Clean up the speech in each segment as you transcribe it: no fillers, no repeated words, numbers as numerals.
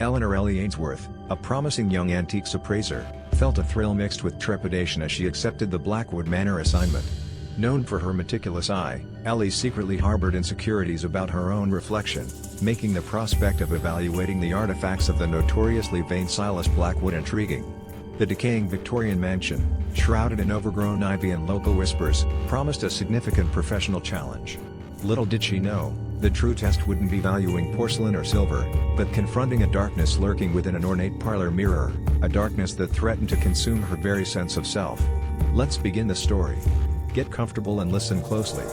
Eleanor Ellie Ainsworth, a promising young antiques appraiser, felt a thrill mixed with trepidation as she accepted the Blackwood Manor assignment. Known for her meticulous eye, Ellie secretly harbored insecurities about her own reflection, making the prospect of evaluating the artifacts of the notoriously vain Silas Blackwood intriguing. The decaying Victorian mansion, shrouded in overgrown ivy and local whispers, promised a significant professional challenge. Little did she know, the true test wouldn't be valuing porcelain or silver, but confronting a darkness lurking within an ornate parlor mirror, a darkness that threatened to consume her very sense of self. Let's begin the story. Get comfortable and listen closely.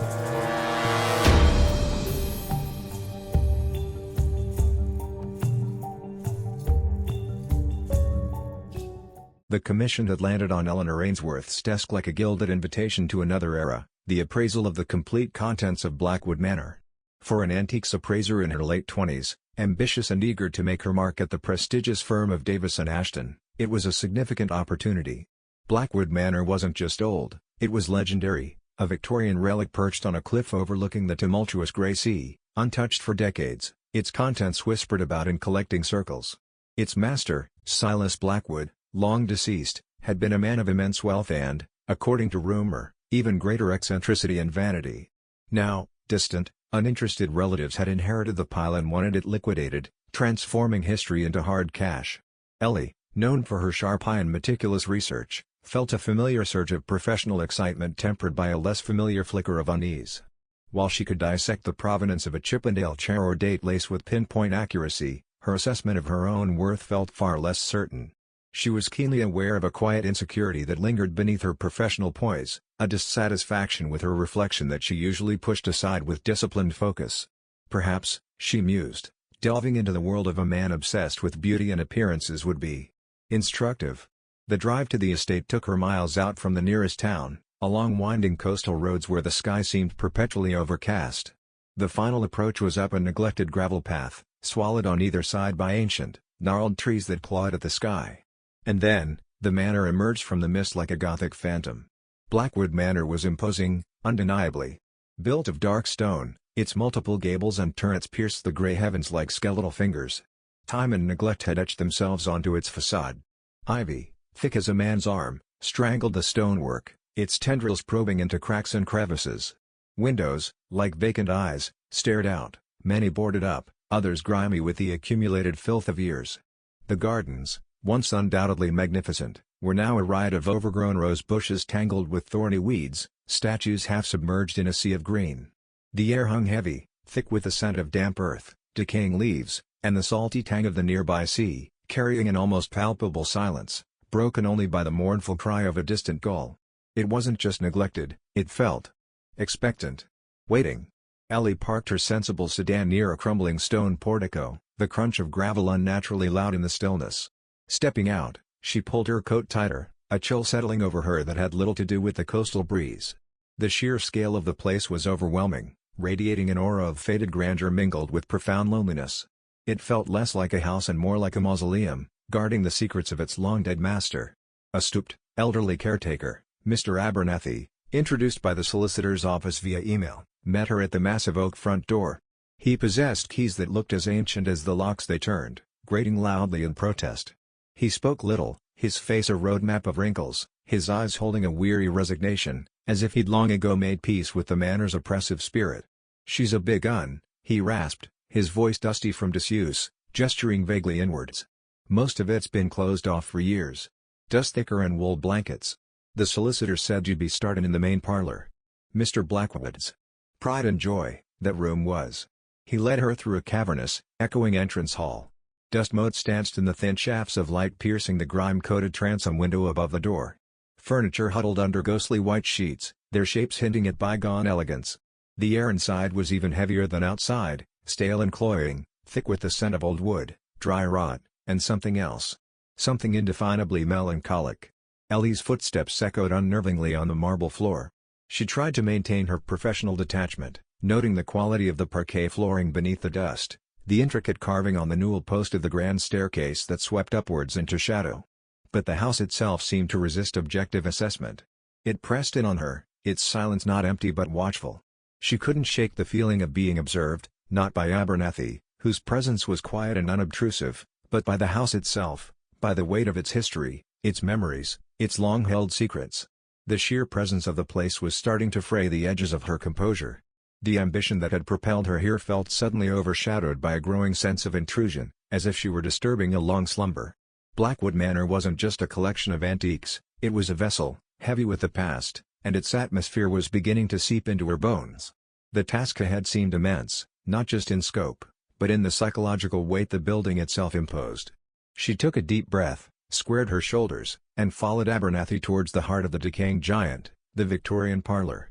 The commission had landed on Eleanor Ainsworth's desk like a gilded invitation to another era, the appraisal of the complete contents of Blackwood Manor. For an antiques appraiser in her late 20s, ambitious and eager to make her mark at the prestigious firm of Davis and Ashton, it was a significant opportunity. Blackwood Manor wasn't just old, it was legendary, a Victorian relic perched on a cliff overlooking the tumultuous grey sea, untouched for decades, its contents whispered about in collecting circles. Its master, Silas Blackwood, long deceased, had been a man of immense wealth and, according to rumor, even greater eccentricity and vanity. Now, distant, uninterested relatives had inherited the pile and wanted it liquidated, transforming history into hard cash. Ellie, known for her sharp eye and meticulous research, felt a familiar surge of professional excitement tempered by a less familiar flicker of unease. While she could dissect the provenance of a Chippendale chair or date lace with pinpoint accuracy, her assessment of her own worth felt far less certain. She was keenly aware of a quiet insecurity that lingered beneath her professional poise, a dissatisfaction with her reflection that she usually pushed aside with disciplined focus. Perhaps, she mused, delving into the world of a man obsessed with beauty and appearances would be instructive. The drive to the estate took her miles out from the nearest town, along winding coastal roads where the sky seemed perpetually overcast. The final approach was up a neglected gravel path, swallowed on either side by ancient, gnarled trees that clawed at the sky. And then, the manor emerged from the mist like a Gothic phantom. Blackwood Manor was imposing, undeniably. Built of dark stone, its multiple gables and turrets pierced the grey heavens like skeletal fingers. Time and neglect had etched themselves onto its facade. Ivy, thick as a man's arm, strangled the stonework, its tendrils probing into cracks and crevices. Windows, like vacant eyes, stared out, many boarded up, others grimy with the accumulated filth of years. The gardens, once undoubtedly magnificent, were now a riot of overgrown rose bushes tangled with thorny weeds, statues half submerged in a sea of green. The air hung heavy, thick with the scent of damp earth, decaying leaves, and the salty tang of the nearby sea, carrying an almost palpable silence, broken only by the mournful cry of a distant gull. It wasn't just neglected, it felt expectant. Waiting. Ellie parked her sensible sedan near a crumbling stone portico, the crunch of gravel unnaturally loud in the stillness. Stepping out, she pulled her coat tighter, a chill settling over her that had little to do with the coastal breeze. The sheer scale of the place was overwhelming, radiating an aura of faded grandeur mingled with profound loneliness. It felt less like a house and more like a mausoleum, guarding the secrets of its long-dead master. A stooped, elderly caretaker, Mr. Abernathy, introduced by the solicitor's office via email, met her at the massive oak front door. He possessed keys that looked as ancient as the locks they turned, grating loudly in protest. He spoke little, his face a roadmap of wrinkles, his eyes holding a weary resignation, as if he'd long ago made peace with the manor's oppressive spirit. "She's a big un," he rasped, his voice dusty from disuse, gesturing vaguely inwards. "Most of it's been closed off for years. Dust thicker and wool blankets." The solicitor said you'd be starting in the main parlor. Mr. Blackwood's pride and joy, that room was. He led her through a cavernous, echoing entrance hall. Dust motes stanced in the thin shafts of light piercing the grime-coated transom window above the door. Furniture huddled under ghostly white sheets, their shapes hinting at bygone elegance. The air inside was even heavier than outside, stale and cloying, thick with the scent of old wood, dry rot, and something else. Something indefinably melancholic. Ellie's footsteps echoed unnervingly on the marble floor. She tried to maintain her professional detachment, noting the quality of the parquet flooring beneath the dust, the intricate carving on the newel post of the grand staircase that swept upwards into shadow. But the house itself seemed to resist objective assessment. It pressed in on her, its silence not empty but watchful. She couldn't shake the feeling of being observed, not by Abernathy, whose presence was quiet and unobtrusive, but by the house itself, by the weight of its history, its memories, its long-held secrets. The sheer presence of the place was starting to fray the edges of her composure. The ambition that had propelled her here felt suddenly overshadowed by a growing sense of intrusion, as if she were disturbing a long slumber. Blackwood Manor wasn't just a collection of antiques, it was a vessel, heavy with the past, and its atmosphere was beginning to seep into her bones. The task ahead seemed immense, not just in scope, but in the psychological weight the building itself imposed. She took a deep breath, squared her shoulders, and followed Abernathy towards the heart of the decaying giant, the Victorian Parlor.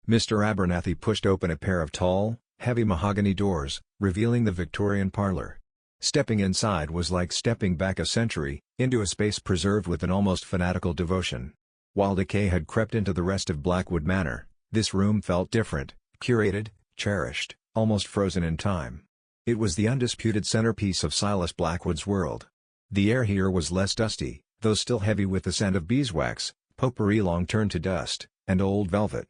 Mr. Abernathy pushed open a pair of tall, heavy mahogany doors, revealing the Victorian Parlor. Stepping inside was like stepping back a century, into a space preserved with an almost fanatical devotion. While decay had crept into the rest of Blackwood Manor, this room felt different, curated, cherished, almost frozen in time. It was the undisputed centerpiece of Silas Blackwood's world. The air here was less dusty, though still heavy with the scent of beeswax, potpourri long turned to dust, and old velvet.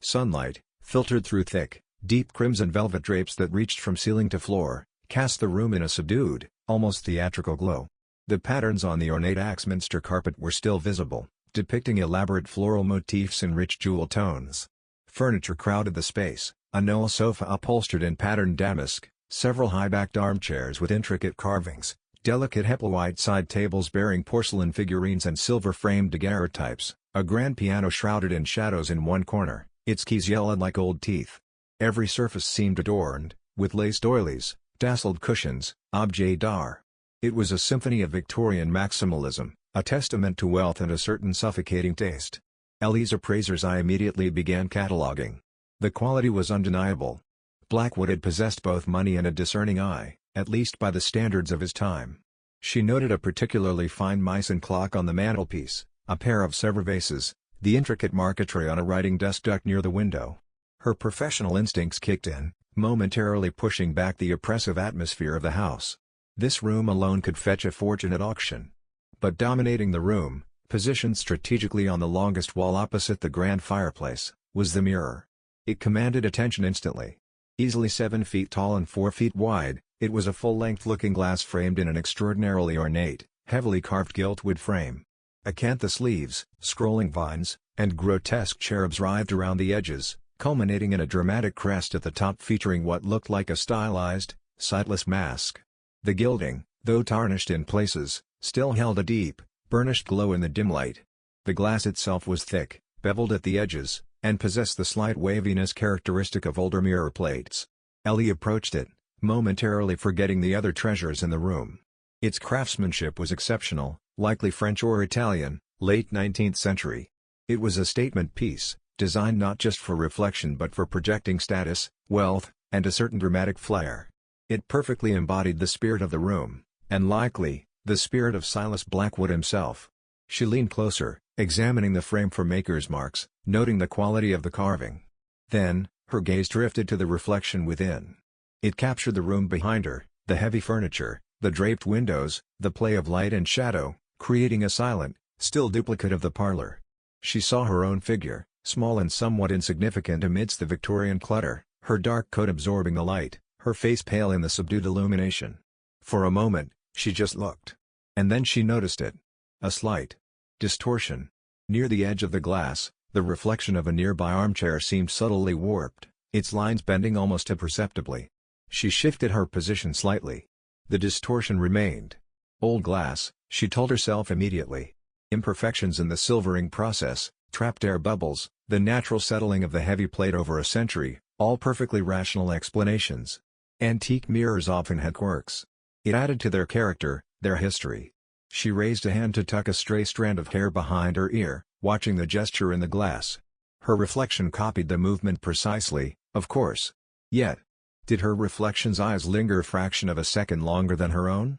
Sunlight, filtered through thick, deep crimson velvet drapes that reached from ceiling to floor, cast the room in a subdued, almost theatrical glow. The patterns on the ornate Axminster carpet were still visible, depicting elaborate floral motifs in rich jewel tones. Furniture crowded the space, a Knoll sofa upholstered in patterned damask, several high-backed armchairs with intricate carvings, delicate Hepplewhite side tables bearing porcelain figurines and silver-framed daguerreotypes, a grand piano shrouded in shadows in one corner, its keys yellowed like old teeth. Every surface seemed adorned, with lace doilies, tasseled cushions, objets d'art. It was a symphony of Victorian maximalism, a testament to wealth and a certain suffocating taste. Ellie's appraiser's eye immediately began cataloguing. The quality was undeniable. Blackwood had possessed both money and a discerning eye, at least by the standards of his time. She noted a particularly fine Meissen clock on the mantelpiece, a pair of Sevres vases, the intricate marquetry on a writing desk tucked near the window. Her professional instincts kicked in, momentarily pushing back the oppressive atmosphere of the house. This room alone could fetch a fortune at auction. But dominating the room, positioned strategically on the longest wall opposite the grand fireplace, was the mirror. It commanded attention instantly. Easily 7 feet tall and 4 feet wide, it was a full-length looking glass framed in an extraordinarily ornate, heavily carved gilt-wood frame. Acanthus leaves, scrolling vines, and grotesque cherubs writhed around the edges, culminating in a dramatic crest at the top featuring what looked like a stylized, sightless mask. The gilding, though tarnished in places, still held a deep, burnished glow in the dim light. The glass itself was thick, beveled at the edges, and possessed the slight waviness characteristic of older mirror plates. Ellie approached it, momentarily forgetting the other treasures in the room. Its craftsmanship was exceptional, likely French or Italian, late 19th century. It was a statement piece, designed not just for reflection but for projecting status, wealth, and a certain dramatic flair. It perfectly embodied the spirit of the room, and likely, the spirit of Silas Blackwood himself. She leaned closer, examining the frame for maker's marks, noting the quality of the carving. Then, her gaze drifted to the reflection within. It captured the room behind her, the heavy furniture, the draped windows, the play of light and shadow, creating a silent, still duplicate of the parlor. She saw her own figure, small and somewhat insignificant amidst the Victorian clutter, her dark coat absorbing the light, her face pale in the subdued illumination. For a moment, she just looked. And then she noticed it. A slight distortion. Near the edge of the glass, the reflection of a nearby armchair seemed subtly warped, its lines bending almost imperceptibly. She shifted her position slightly. The distortion remained. Old glass, she told herself immediately. Imperfections in the silvering process, trapped air bubbles, the natural settling of the heavy plate over a century, all perfectly rational explanations. Antique mirrors often had quirks. It added to their character, their history. She raised a hand to tuck a stray strand of hair behind her ear, watching the gesture in the glass. Her reflection copied the movement precisely, of course. Yet, did her reflection's eyes linger a fraction of a second longer than her own?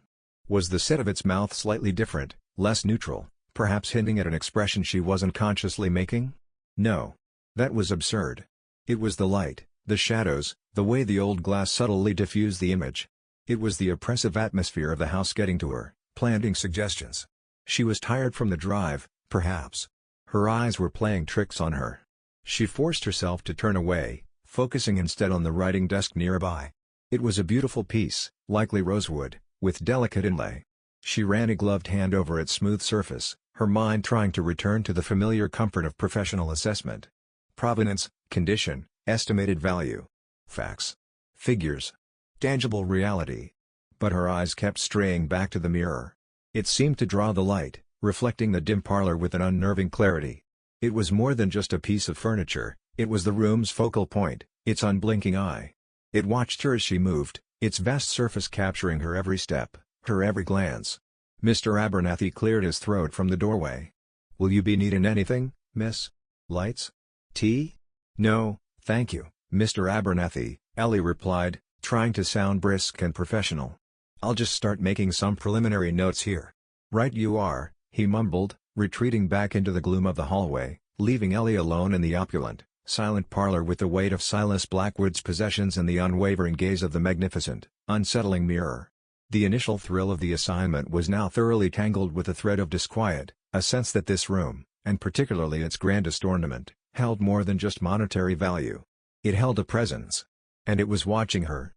Was the set of its mouth slightly different, less neutral, perhaps hinting at an expression she wasn't consciously making? No. That was absurd. It was the light, the shadows, the way the old glass subtly diffused the image. It was the oppressive atmosphere of the house getting to her, planting suggestions. She was tired from the drive, perhaps. Her eyes were playing tricks on her. She forced herself to turn away, focusing instead on the writing desk nearby. It was a beautiful piece, likely rosewood, with delicate inlay. She ran a gloved hand over its smooth surface, her mind trying to return to the familiar comfort of professional assessment. Provenance, condition, estimated value. Facts. Figures. Tangible reality. But her eyes kept straying back to the mirror. It seemed to draw the light, reflecting the dim parlor with an unnerving clarity. It was more than just a piece of furniture, it was the room's focal point, its unblinking eye. It watched her as she moved, its vast surface capturing her every step, her every glance. Mr. Abernathy cleared his throat from the doorway. "Will you be needin' anything, miss? Lights? Tea?" "No, thank you, Mr. Abernathy," Ellie replied, trying to sound brisk and professional. "I'll just start making some preliminary notes here." "Right you are," he mumbled, retreating back into the gloom of the hallway, leaving Ellie alone in the opulent, silent parlor with the weight of Silas Blackwood's possessions and the unwavering gaze of the magnificent, unsettling mirror. The initial thrill of the assignment was now thoroughly tangled with a thread of disquiet, a sense that this room, and particularly its grandest ornament, held more than just monetary value. It held a presence. And it was watching her.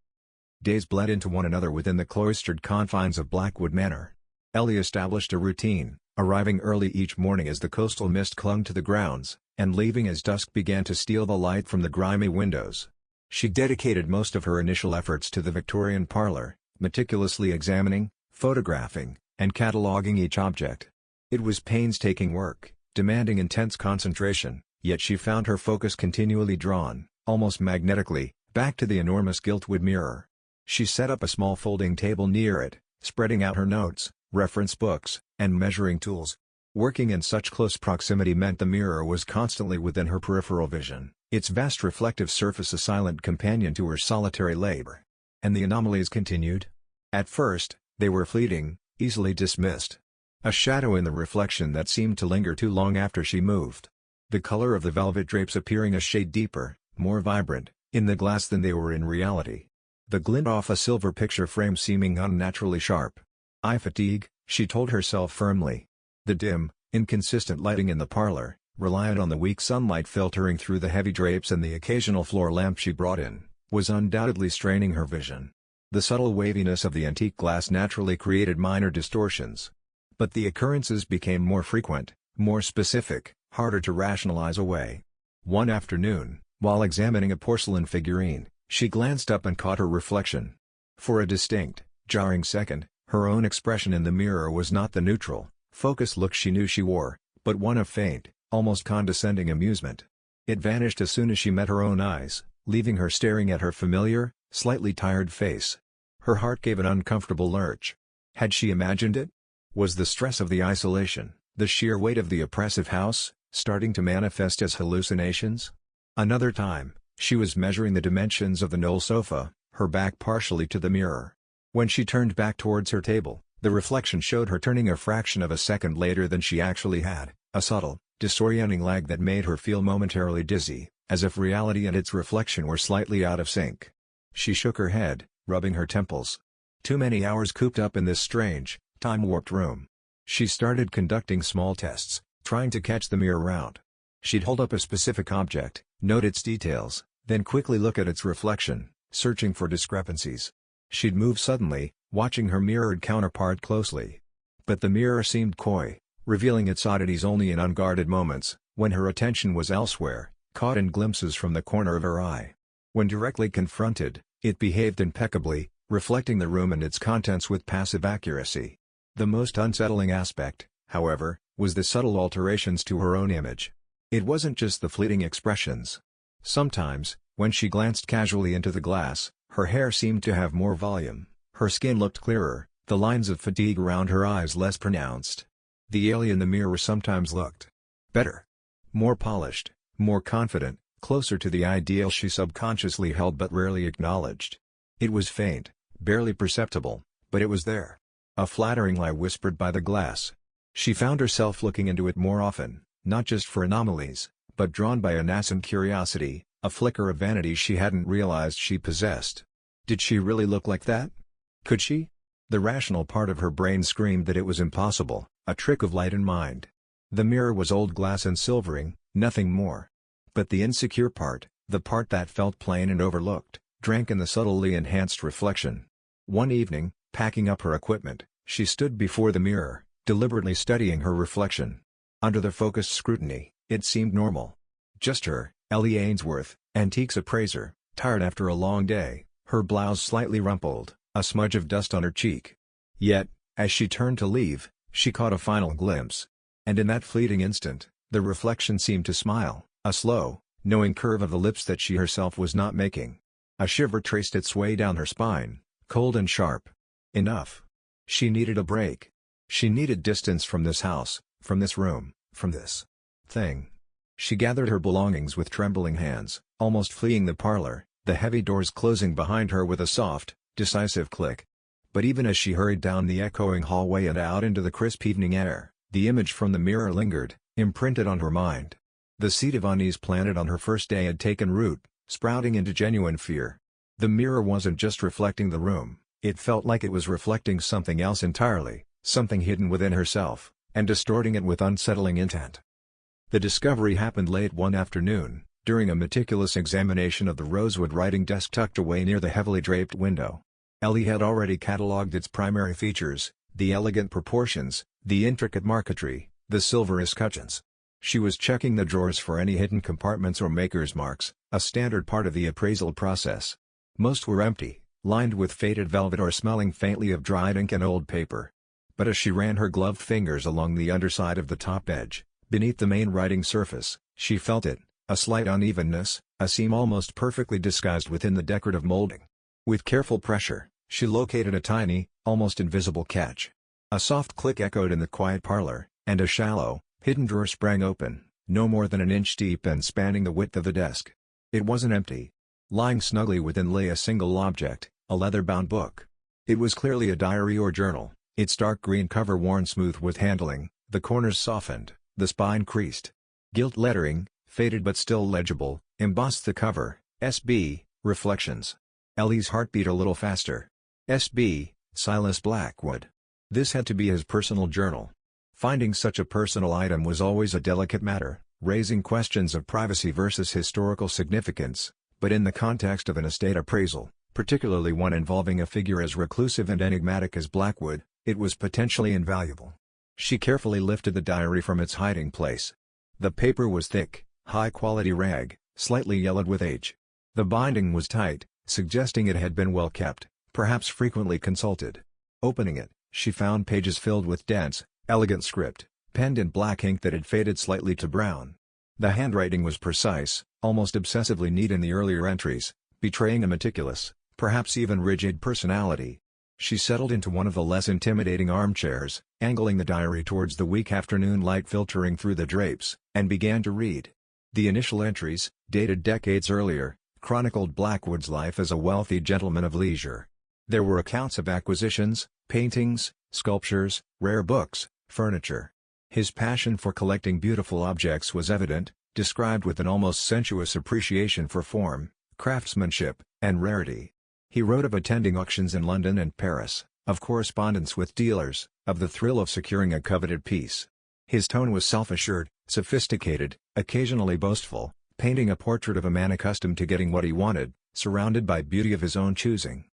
Days bled into one another within the cloistered confines of Blackwood Manor. Ellie established a routine, arriving early each morning as the coastal mist clung to the grounds, and leaving as dusk began to steal the light from the grimy windows. She dedicated most of her initial efforts to the Victorian Parlor, meticulously examining, photographing, and cataloging each object. It was painstaking work, demanding intense concentration, yet she found her focus continually drawn, almost magnetically, back to the enormous gilt-wood mirror. She set up a small folding table near it, spreading out her notes, reference books, and measuring tools. Working in such close proximity meant the mirror was constantly within her peripheral vision, its vast reflective surface a silent companion to her solitary labor. And the anomalies continued. At first, they were fleeting, easily dismissed. A shadow in the reflection that seemed to linger too long after she moved. The color of the velvet drapes appearing a shade deeper, more vibrant, in the glass than they were in reality. The glint off a silver picture frame seeming unnaturally sharp. "Eye fatigue," she told herself firmly. The dim, inconsistent lighting in the parlor, reliant on the weak sunlight filtering through the heavy drapes and the occasional floor lamp she brought in, was undoubtedly straining her vision. The subtle waviness of the antique glass naturally created minor distortions. But the occurrences became more frequent, more specific, harder to rationalize away. One afternoon, while examining a porcelain figurine, she glanced up and caught her reflection. For a distinct, jarring second, her own expression in the mirror was not the neutral, focused look she knew she wore, but one of faint, almost condescending amusement. It vanished as soon as she met her own eyes, leaving her staring at her familiar, slightly tired face. Her heart gave an uncomfortable lurch. Had she imagined it? Was the stress of the isolation, the sheer weight of the oppressive house, starting to manifest as hallucinations? Another time, she was measuring the dimensions of the knoll sofa, her back partially to the mirror. When she turned back towards her table, the reflection showed her turning a fraction of a second later than she actually had, a subtle, disorienting lag that made her feel momentarily dizzy, as if reality and its reflection were slightly out of sync. She shook her head, rubbing her temples. Too many hours cooped up in this strange, time-warped room. She started conducting small tests, trying to catch the mirror out. She'd hold up a specific object, note its details, then quickly look at its reflection, searching for discrepancies. She'd move suddenly, watching her mirrored counterpart closely. But the mirror seemed coy, revealing its oddities only in unguarded moments, when her attention was elsewhere, caught in glimpses from the corner of her eye. When directly confronted, it behaved impeccably, reflecting the room and its contents with passive accuracy. The most unsettling aspect, however, was the subtle alterations to her own image. It wasn't just the fleeting expressions. Sometimes, when she glanced casually into the glass, her hair seemed to have more volume, her skin looked clearer, the lines of fatigue around her eyes less pronounced. The Ellie in the mirror sometimes looked better, more polished, more confident, closer to the ideal she subconsciously held but rarely acknowledged. It was faint, barely perceptible, but it was there. A flattering lie whispered by the glass. She found herself looking into it more often, not just for anomalies, but drawn by a nascent curiosity, a flicker of vanity she hadn't realized she possessed. Did she really look like that? Could she? The rational part of her brain screamed that it was impossible, a trick of light and mind. The mirror was old glass and silvering, nothing more. But the insecure part, the part that felt plain and overlooked, drank in the subtly enhanced reflection. One evening, Packing up her equipment, she stood before the mirror, deliberately studying her reflection. Under the focused scrutiny, it seemed normal. Just her, Ellie Ainsworth, antiques appraiser, tired after a long day, her blouse slightly rumpled, a smudge of dust on her cheek. Yet, as she turned to leave, she caught a final glimpse. And in that fleeting instant, the reflection seemed to smile, a slow, knowing curve of the lips that she herself was not making. A shiver traced its way down her spine, cold and sharp. Enough. She needed a break. She needed distance from this house, from this room, from this thing. She gathered her belongings with trembling hands, almost fleeing the parlor, the heavy doors closing behind her with a soft, decisive click. But even as she hurried down the echoing hallway and out into the crisp evening air, the image from the mirror lingered, imprinted on her mind. The seed of unease planted on her first day had taken root, sprouting into genuine fear. The mirror wasn't just reflecting the room, it felt like it was reflecting something else entirely, something hidden within herself, and distorting it with unsettling intent. The discovery happened late one afternoon, during a meticulous examination of the rosewood writing desk tucked away near the heavily draped window. Ellie had already catalogued its primary features, the elegant proportions, the intricate marquetry, the silver escutcheons. She was checking the drawers for any hidden compartments or maker's marks, a standard part of the appraisal process. Most were empty, lined with faded velvet or smelling faintly of dried ink and old paper. But as she ran her gloved fingers along the underside of the top edge, beneath the main writing surface, she felt it, a slight unevenness, a seam almost perfectly disguised within the decorative molding. With careful pressure, she located a tiny, almost invisible catch. A soft click echoed in the quiet parlor, and a shallow, hidden drawer sprang open, no more than an inch deep and spanning the width of the desk. It wasn't empty. Lying snugly within lay a single object, a leather-bound book. It was clearly a diary or journal, its dark green cover worn smooth with handling, the corners softened, the spine creased. Gilt lettering, faded but still legible, embossed the cover, S.B., Reflections. Ellie's heart beat a little faster. S.B., Silas Blackwood. This had to be his personal journal. Finding such a personal item was always a delicate matter, raising questions of privacy versus historical significance, but in the context of an estate appraisal, particularly one involving a figure as reclusive and enigmatic as Blackwood, it was potentially invaluable. She carefully lifted the diary from its hiding place. The paper was thick, high-quality rag, slightly yellowed with age. The binding was tight, suggesting it had been well kept, perhaps frequently consulted. Opening it, she found pages filled with dense, elegant script, penned in black ink that had faded slightly to brown. The handwriting was precise, almost obsessively neat in the earlier entries, betraying a meticulous, perhaps even rigid personality. She settled into one of the less intimidating armchairs, angling the diary towards the weak afternoon light filtering through the drapes, and began to read. The initial entries, dated decades earlier, chronicled Blackwood's life as a wealthy gentleman of leisure. There were accounts of acquisitions, paintings, sculptures, rare books, furniture. His passion for collecting beautiful objects was evident, described with an almost sensuous appreciation for form, craftsmanship, and rarity. He wrote of attending auctions in London and Paris, of correspondence with dealers, of the thrill of securing a coveted piece. His tone was self-assured, sophisticated, occasionally boastful, painting a portrait of a man accustomed to getting what he wanted, surrounded by beauty of his own choosing.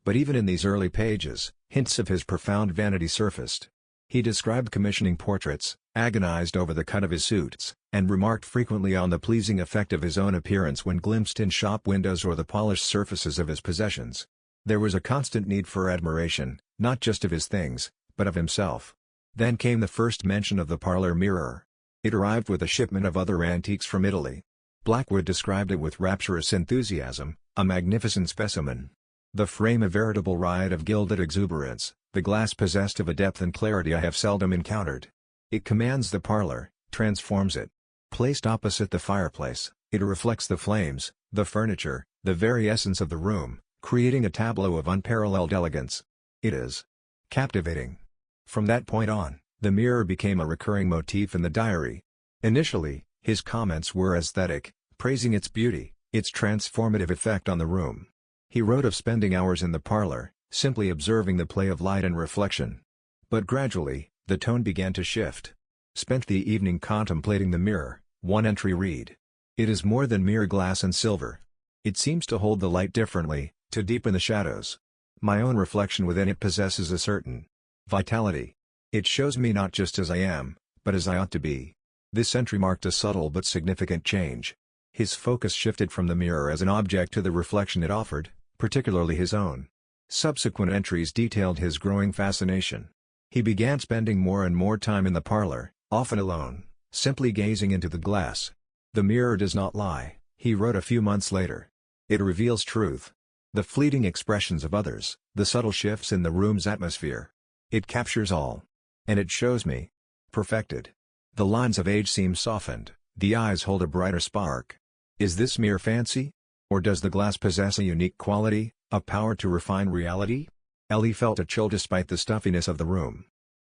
But even in these early pages, hints of his profound vanity surfaced. He described commissioning portraits, agonized over the cut of his suits, and remarked frequently on the pleasing effect of his own appearance when glimpsed in shop windows or the polished surfaces of his possessions. There was a constant need for admiration, not just of his things, but of himself. Then came the first mention of the parlor mirror. It arrived with a shipment of other antiques from Italy. Blackwood described it with rapturous enthusiasm, a magnificent specimen. The frame a veritable riot of gilded exuberance, the glass possessed of a depth and clarity I have seldom encountered. It commands the parlor, transforms it. Placed opposite the fireplace, it reflects the flames, the furniture, the very essence of the room, creating a tableau of unparalleled elegance. It is captivating. From that point on, the mirror became a recurring motif in the diary. Initially, his comments were aesthetic, praising its beauty, its transformative effect on the room. He wrote of spending hours in the parlor, simply observing the play of light and reflection. But gradually, the tone began to shift. Spent the evening contemplating the mirror, one entry read. It is more than mere glass and silver. It seems to hold the light differently, to deepen the shadows. My own reflection within it possesses a certain vitality. It shows me not just as I am, but as I ought to be. This entry marked a subtle but significant change. His focus shifted from the mirror as an object to the reflection it offered, particularly his own. Subsequent entries detailed his growing fascination. He began spending more and more time in the parlor, often alone, simply gazing into the glass. "The mirror does not lie," he wrote a few months later. "It reveals truth. The fleeting expressions of others, the subtle shifts in the room's atmosphere. It captures all. And it shows me. Perfected. The lines of age seem softened, the eyes hold a brighter spark. Is this mere fancy? Or does the glass possess a unique quality, a power to refine reality?" Ellie felt a chill despite the stuffiness of the room.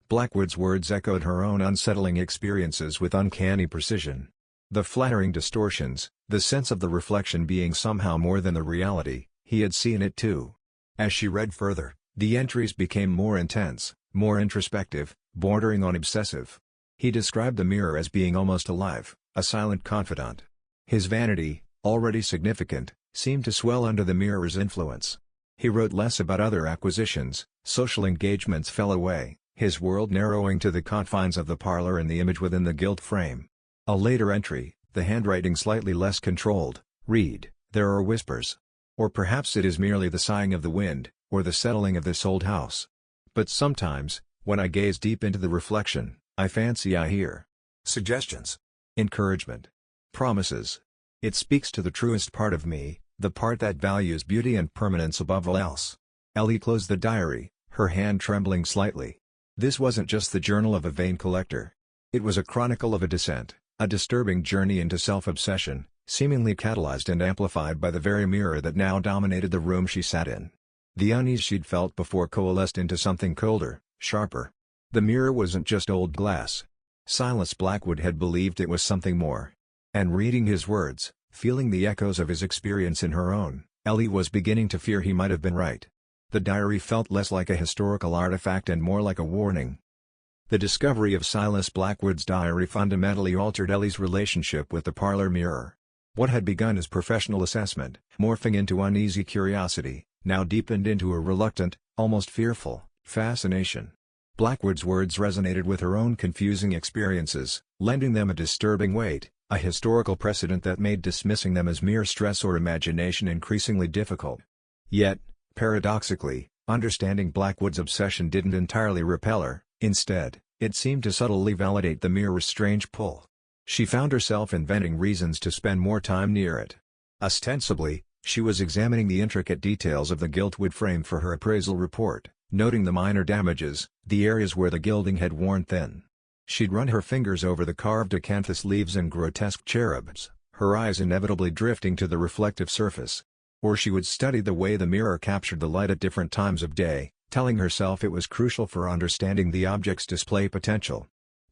Blackwood's words echoed her own unsettling experiences with uncanny precision. The flattering distortions, the sense of the reflection being somehow more than the reality, he had seen it too. As she read further, the entries became more intense, more introspective, bordering on obsessive. He described the mirror as being almost alive, a silent confidant. His vanity, already significant, seemed to swell under the mirror's influence. He wrote less about other acquisitions, social engagements fell away, his world narrowing to the confines of the parlor and the image within the gilt frame. A later entry, the handwriting slightly less controlled, read, "There are whispers. Or perhaps it is merely the sighing of the wind, or the settling of this old house. But sometimes, when I gaze deep into the reflection, I fancy I hear suggestions, encouragement, promises. It speaks to the truest part of me, the part that values beauty and permanence above all else." Ellie closed the diary, her hand trembling slightly. This wasn't just the journal of a vain collector. It was a chronicle of a descent, a disturbing journey into self-obsession, seemingly catalyzed and amplified by the very mirror that now dominated the room she sat in. The unease she'd felt before coalesced into something colder, sharper. The mirror wasn't just old glass. Silas Blackwood had believed it was something more. And reading his words, feeling the echoes of his experience in her own, Ellie was beginning to fear he might have been right. The diary felt less like a historical artifact and more like a warning. The discovery of Silas Blackwood's diary fundamentally altered Ellie's relationship with the parlor mirror. What had begun as professional assessment, morphing into uneasy curiosity, now deepened into a reluctant, almost fearful, fascination. Blackwood's words resonated with her own confusing experiences, lending them a disturbing weight, a historical precedent that made dismissing them as mere stress or imagination increasingly difficult. Yet, paradoxically, understanding Blackwood's obsession didn't entirely repel her, instead, it seemed to subtly validate the mirror's strange pull. She found herself inventing reasons to spend more time near it. Ostensibly, she was examining the intricate details of the gilt-wood frame for her appraisal report, noting the minor damages, the areas where the gilding had worn thin. She'd run her fingers over the carved acanthus leaves and grotesque cherubs, her eyes inevitably drifting to the reflective surface. Or she would study the way the mirror captured the light at different times of day, telling herself it was crucial for understanding the object's display potential.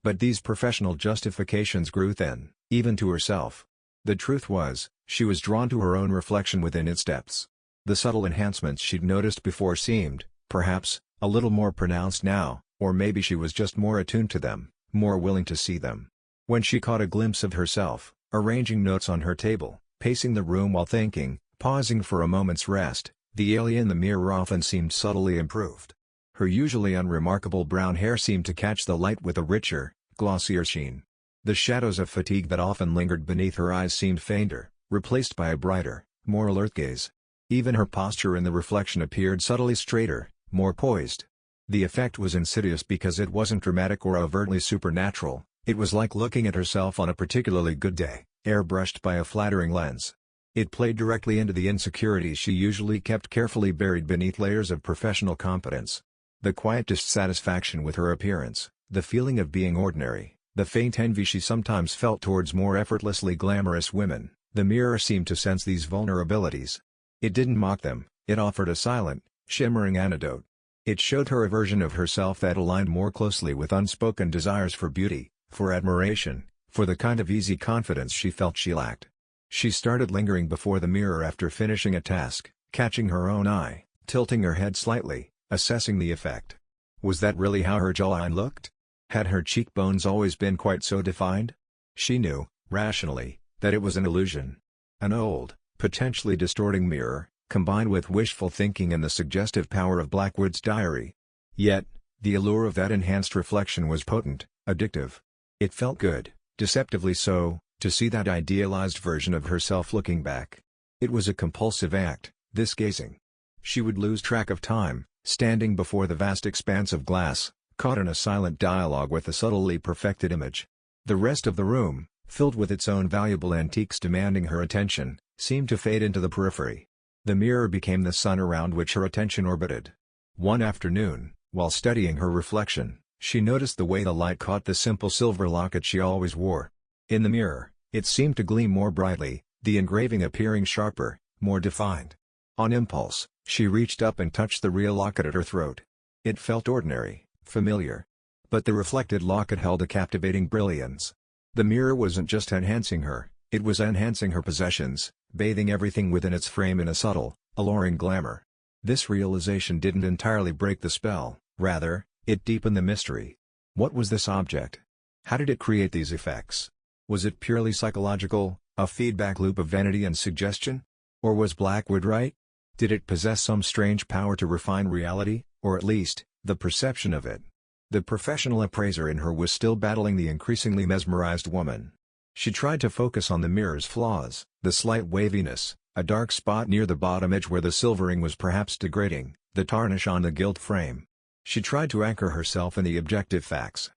But these professional justifications grew thin, even to herself. The truth was, she was drawn to her own reflection within its depths. The subtle enhancements she'd noticed before seemed, perhaps, a little more pronounced now, or maybe she was just more attuned to them, more willing to see them. When she caught a glimpse of herself, arranging notes on her table, pacing the room while thinking, pausing for a moment's rest, the Ellie in the mirror often seemed subtly improved. Her usually unremarkable brown hair seemed to catch the light with a richer, glossier sheen. The shadows of fatigue that often lingered beneath her eyes seemed fainter, replaced by a brighter, more alert gaze. Even her posture in the reflection appeared subtly straighter, more poised. The effect was insidious because it wasn't dramatic or overtly supernatural, it was like looking at herself on a particularly good day, airbrushed by a flattering lens. It played directly into the insecurities she usually kept carefully buried beneath layers of professional competence. The quiet dissatisfaction with her appearance, the feeling of being ordinary, the faint envy she sometimes felt towards more effortlessly glamorous women, the mirror seemed to sense these vulnerabilities. It didn't mock them, it offered a silent, shimmering antidote. It showed her a version of herself that aligned more closely with unspoken desires for beauty, for admiration, for the kind of easy confidence she felt she lacked. She started lingering before the mirror after finishing a task, catching her own eye, tilting her head slightly, assessing the effect. Was that really how her jawline looked? Had her cheekbones always been quite so defined? She knew, rationally, that it was an illusion. An old, potentially distorting mirror, combined with wishful thinking and the suggestive power of Blackwood's diary. Yet, the allure of that enhanced reflection was potent, addictive. It felt good, deceptively so, to see that idealized version of herself looking back. It was a compulsive act, this gazing. She would lose track of time, standing before the vast expanse of glass, caught in a silent dialogue with the subtly perfected image. The rest of the room, filled with its own valuable antiques demanding her attention, seemed to fade into the periphery. The mirror became the sun around which her attention orbited. One afternoon, while studying her reflection, she noticed the way the light caught the simple silver locket she always wore. In the mirror, it seemed to gleam more brightly, the engraving appearing sharper, more defined. On impulse, she reached up and touched the real locket at her throat. It felt ordinary, familiar. But the reflected locket held a captivating brilliance. The mirror wasn't just enhancing her, it was enhancing her possessions, bathing everything within its frame in a subtle, alluring glamour. This realization didn't entirely break the spell, rather, it deepened the mystery. What was this object? How did it create these effects? Was it purely psychological, a feedback loop of vanity and suggestion? Or was Blackwood right? Did it possess some strange power to refine reality, or at least, the perception of it? The professional appraiser in her was still battling the increasingly mesmerized woman. She tried to focus on the mirror's flaws, the slight waviness, a dark spot near the bottom edge where the silvering was perhaps degrading, the tarnish on the gilt frame. She tried to anchor herself in the objective facts.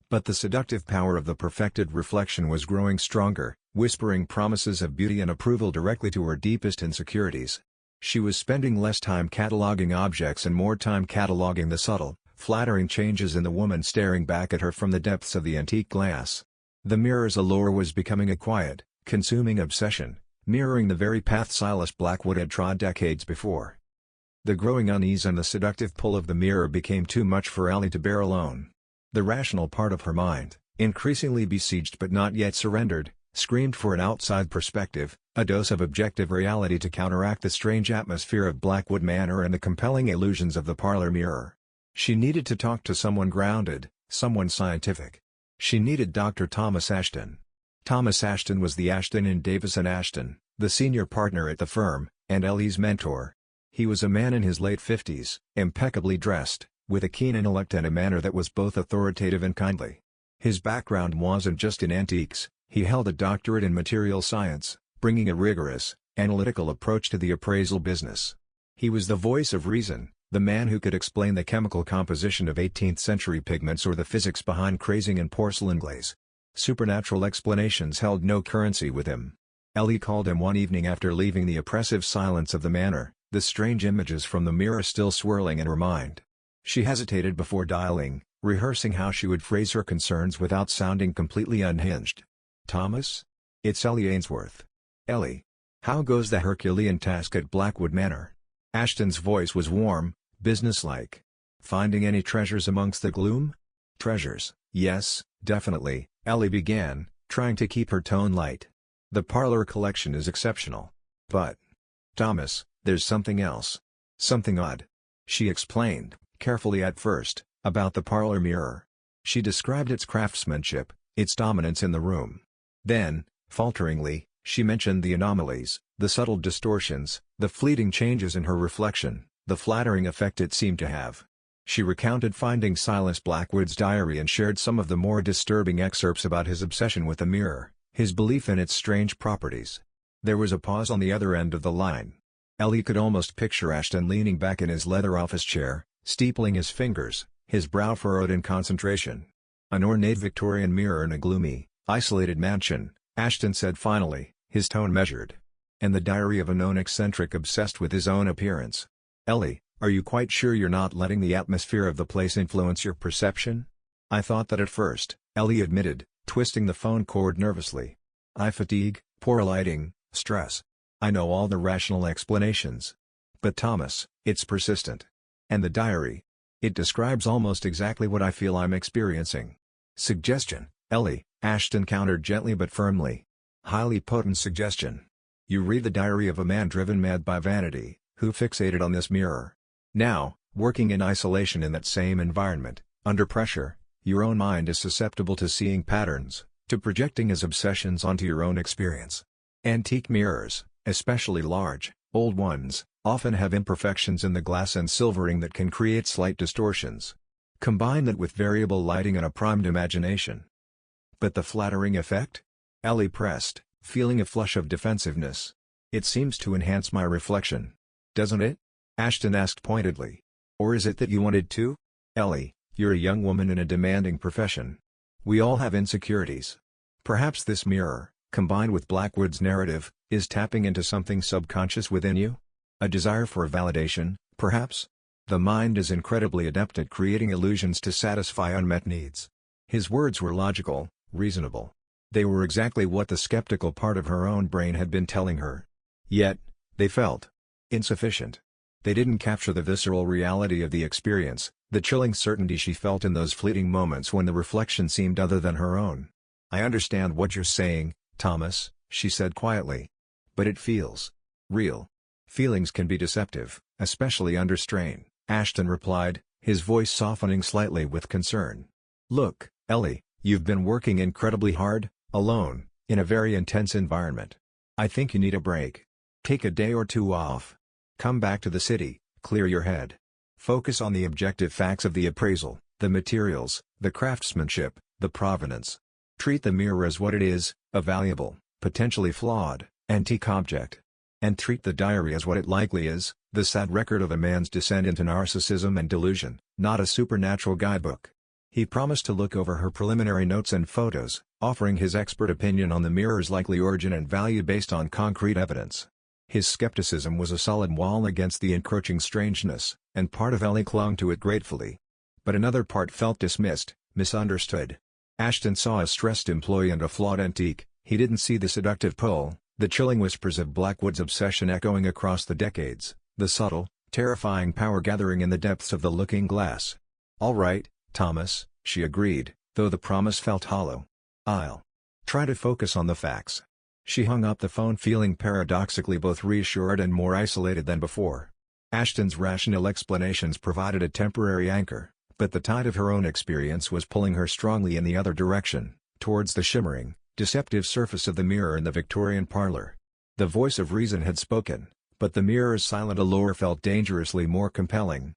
But the seductive power of the perfected reflection was growing stronger, whispering promises of beauty and approval directly to her deepest insecurities. She was spending less time cataloging objects and more time cataloging the subtle, flattering changes in the woman staring back at her from the depths of the antique glass. The mirror's allure was becoming a quiet, consuming obsession, mirroring the very path Silas Blackwood had trod decades before. The growing unease and the seductive pull of the mirror became too much for Ellie to bear alone. The rational part of her mind, increasingly besieged but not yet surrendered, screamed for an outside perspective, a dose of objective reality to counteract the strange atmosphere of Blackwood Manor and the compelling illusions of the parlor mirror. She needed to talk to someone grounded, someone scientific. She needed Dr. Thomas Ashton. Thomas Ashton was the Ashton in Davis and Ashton, the senior partner at the firm, and Ellie's mentor. He was a man in his late 50s, impeccably dressed, with a keen intellect and a manner that was both authoritative and kindly. His background wasn't just in antiques, he held a doctorate in material science, bringing a rigorous, analytical approach to the appraisal business. He was the voice of reason, the man who could explain the chemical composition of 18th-century pigments or the physics behind crazing in porcelain glaze. Supernatural explanations held no currency with him. Ellie called him one evening after leaving the oppressive silence of the manor, the strange images from the mirror still swirling in her mind. She hesitated before dialing, rehearsing how she would phrase her concerns without sounding completely unhinged. "Thomas? It's Ellie Ainsworth. Ellie. How goes the Herculean task at Blackwood Manor?" Ashton's voice was warm, businesslike. "Finding any treasures amongst the gloom?" "Treasures, yes, definitely," Ellie began, trying to keep her tone light. "The parlor collection is exceptional. But, Thomas, there's something else. Something odd." She explained, carefully at first, about the parlor mirror. She described its craftsmanship, its dominance in the room. Then, falteringly, she mentioned the anomalies, the subtle distortions, the fleeting changes in her reflection, the flattering effect it seemed to have. She recounted finding Silas Blackwood's diary and shared some of the more disturbing excerpts about his obsession with the mirror, his belief in its strange properties. There was a pause on the other end of the line. Ellie could almost picture Ashton leaning back in his leather office chair, steepling his fingers, his brow furrowed in concentration. "An ornate Victorian mirror in a gloomy, isolated mansion," Ashton said finally, his tone measured. "And the diary of a known eccentric obsessed with his own appearance. Ellie, are you quite sure you're not letting the atmosphere of the place influence your perception?" "I thought that at first," Ellie admitted, twisting the phone cord nervously. "Eye fatigue, poor lighting, stress. I know all the rational explanations. But Thomas, it's persistent. And the diary. It describes almost exactly what I feel I'm experiencing." "Suggestion, Ellie," Ashton countered gently but firmly. "Highly potent suggestion. You read the diary of a man driven mad by vanity, who fixated on this mirror. Now, working in isolation in that same environment, under pressure, your own mind is susceptible to seeing patterns, to projecting his obsessions onto your own experience. Antique mirrors, especially large, Old ones often have imperfections in the glass and silvering that can create slight distortions. Combine that with variable lighting and a primed imagination. But the flattering effect? Ellie pressed, feeling a flush of defensiveness. It seems to enhance my reflection. Doesn't it? Ashton asked pointedly. Or is it that you wanted to? Ellie, you're a young woman in a demanding profession. We all have insecurities. Perhaps this mirror, combined with Blackwood's narrative, is tapping into something subconscious within you? A desire for validation, perhaps? The mind is incredibly adept at creating illusions to satisfy unmet needs. His words were logical, reasonable. They were exactly what the skeptical part of her own brain had been telling her. Yet, they felt insufficient. They didn't capture the visceral reality of the experience, the chilling certainty she felt in those fleeting moments when the reflection seemed other than her own. I understand what you're saying, Thomas, she said quietly. But it feels real. Feelings can be deceptive, especially under strain, Ashton replied, his voice softening slightly with concern. Look, Ellie, you've been working incredibly hard, alone, in a very intense environment. I think you need a break. Take a day or two off. Come back to the city, clear your head. Focus on the objective facts of the appraisal, the materials, the craftsmanship, the provenance. Treat the mirror as what it is, a valuable, potentially flawed, antique object. And treat the diary as what it likely is, the sad record of a man's descent into narcissism and delusion, not a supernatural guidebook. He promised to look over her preliminary notes and photos, offering his expert opinion on the mirror's likely origin and value based on concrete evidence. His skepticism was a solid wall against the encroaching strangeness, and part of Ellie clung to it gratefully. But another part felt dismissed, misunderstood. Ashton saw a stressed employee and a flawed antique. He didn't see the seductive pull, the chilling whispers of Blackwood's obsession echoing across the decades, the subtle, terrifying power gathering in the depths of the looking glass. All right, Thomas, she agreed, though the promise felt hollow. I'll try to focus on the facts. She hung up the phone feeling paradoxically both reassured and more isolated than before. Ashton's rational explanations provided a temporary anchor, but the tide of her own experience was pulling her strongly in the other direction, towards the shimmering, deceptive surface of the mirror in the Victorian parlor. The voice of reason had spoken, but the mirror's silent allure felt dangerously more compelling.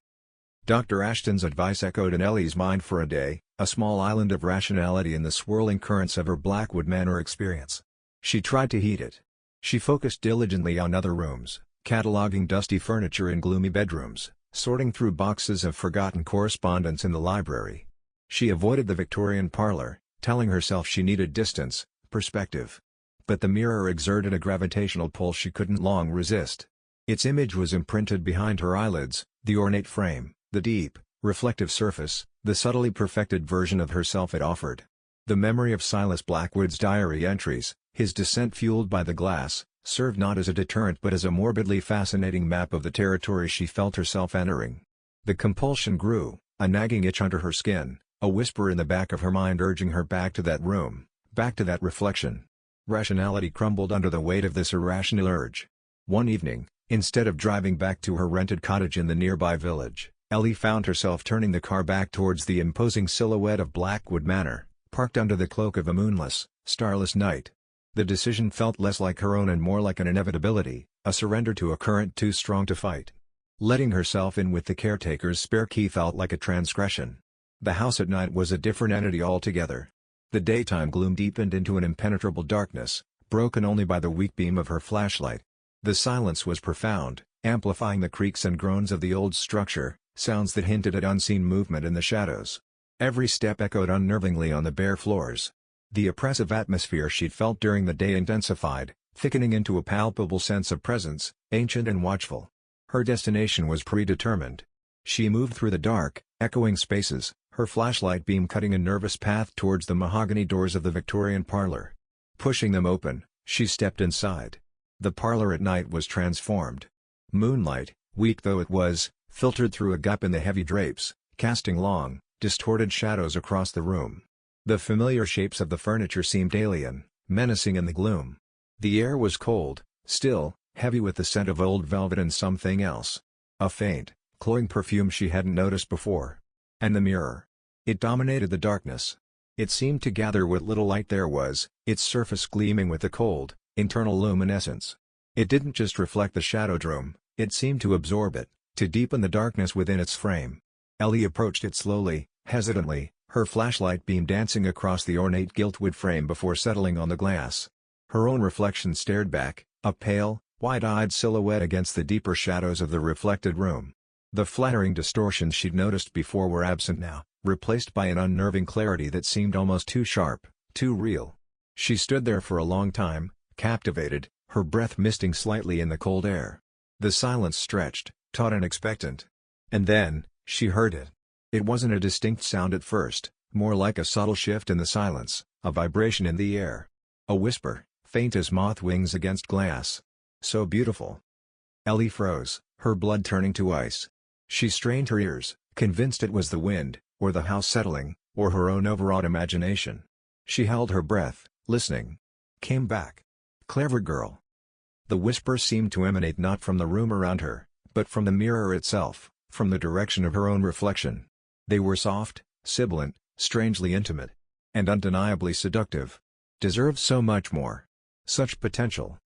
Dr. Ashton's advice echoed in Ellie's mind for a day, a small island of rationality in the swirling currents of her Blackwood Manor experience. She tried to heed it. She focused diligently on other rooms, cataloging dusty furniture in gloomy bedrooms, sorting through boxes of forgotten correspondence in the library. She avoided the Victorian parlor, telling herself she needed distance, perspective. But the mirror exerted a gravitational pull she couldn't long resist. Its image was imprinted behind her eyelids, the ornate frame, the deep, reflective surface, the subtly perfected version of herself it offered. The memory of Silas Blackwood's diary entries, his descent fueled by the glass, served not as a deterrent but as a morbidly fascinating map of the territory she felt herself entering. The compulsion grew, a nagging itch under her skin, a whisper in the back of her mind urging her back to that room, back to that reflection. Rationality crumbled under the weight of this irrational urge. One evening, instead of driving back to her rented cottage in the nearby village, Ellie found herself turning the car back towards the imposing silhouette of Blackwood Manor, parked under the cloak of a moonless, starless night. The decision felt less like her own and more like an inevitability, a surrender to a current too strong to fight. Letting herself in with the caretaker's spare key felt like a transgression. The house at night was a different entity altogether. The daytime gloom deepened into an impenetrable darkness, broken only by the weak beam of her flashlight. The silence was profound, amplifying the creaks and groans of the old structure, sounds that hinted at unseen movement in the shadows. Every step echoed unnervingly on the bare floors. The oppressive atmosphere she'd felt during the day intensified, thickening into a palpable sense of presence, ancient and watchful. Her destination was predetermined. She moved through the dark, echoing spaces, her flashlight beam cutting a nervous path towards the mahogany doors of the Victorian parlor. Pushing them open, she stepped inside. The parlor at night was transformed. Moonlight, weak though it was, filtered through a gap in the heavy drapes, casting long, distorted shadows across the room. The familiar shapes of the furniture seemed alien, menacing in the gloom. The air was cold, still, heavy with the scent of old velvet and something else. A faint, cloying perfume she hadn't noticed before. And the mirror. It dominated the darkness. It seemed to gather what little light there was, its surface gleaming with a cold, internal luminescence. It didn't just reflect the shadowed room, it seemed to absorb it, to deepen the darkness within its frame. Ellie approached it slowly, hesitantly, her flashlight beam dancing across the ornate giltwood frame before settling on the glass. Her own reflection stared back, a pale, wide-eyed silhouette against the deeper shadows of the reflected room. The flattering distortions she'd noticed before were absent now, replaced by an unnerving clarity that seemed almost too sharp, too real. She stood there for a long time, captivated, her breath misting slightly in the cold air. The silence stretched, taut and expectant. And then, she heard it. It wasn't a distinct sound at first, more like a subtle shift in the silence, a vibration in the air. A whisper, faint as moth wings against glass. So beautiful. Ellie froze, her blood turning to ice. She strained her ears, convinced it was the wind, or the house settling, or her own overwrought imagination. She held her breath, listening. Came back. Clever girl. The whisper seemed to emanate not from the room around her, but from the mirror itself, from the direction of her own reflection. They were soft, sibilant, strangely intimate. And undeniably seductive. Deserved so much more. Such potential.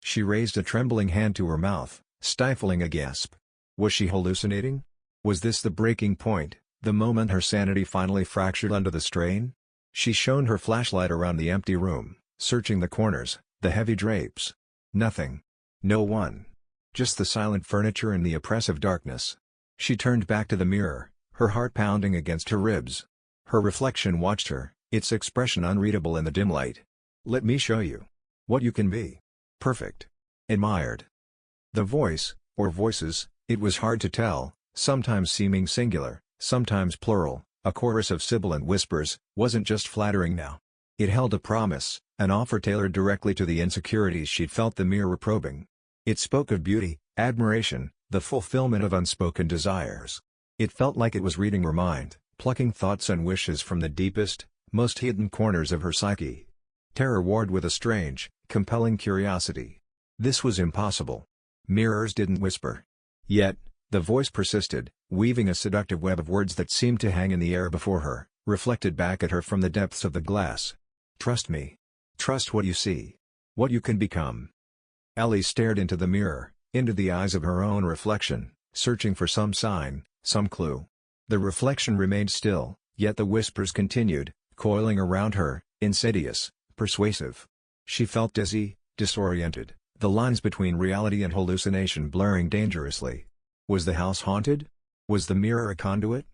She raised a trembling hand to her mouth, stifling a gasp. Was she hallucinating? Was this the breaking point, the moment her sanity finally fractured under the strain? She shone her flashlight around the empty room, searching the corners, the heavy drapes. Nothing. No one. Just the silent furniture and the oppressive darkness. She turned back to the mirror, her heart pounding against her ribs. Her reflection watched her, its expression unreadable in the dim light. Let me show you what you can be. Perfect. Admired. The voice, or voices, it was hard to tell, sometimes seeming singular, sometimes plural, a chorus of sibilant whispers, wasn't just flattering now. It held a promise, an offer tailored directly to the insecurities she'd felt the mirror probing. It spoke of beauty, admiration, the fulfillment of unspoken desires. It felt like it was reading her mind, plucking thoughts and wishes from the deepest, most hidden corners of her psyche. Terror warred with a strange, compelling curiosity. This was impossible. Mirrors didn't whisper. Yet, the voice persisted, weaving a seductive web of words that seemed to hang in the air before her, reflected back at her from the depths of the glass. Trust me. Trust what you see. What you can become. Ellie stared into the mirror, into the eyes of her own reflection, searching for some sign, some clue. The reflection remained still, yet the whispers continued, coiling around her, insidious, persuasive. She felt dizzy, disoriented, the lines between reality and hallucination blurring dangerously. Was the house haunted? Was the mirror a conduit?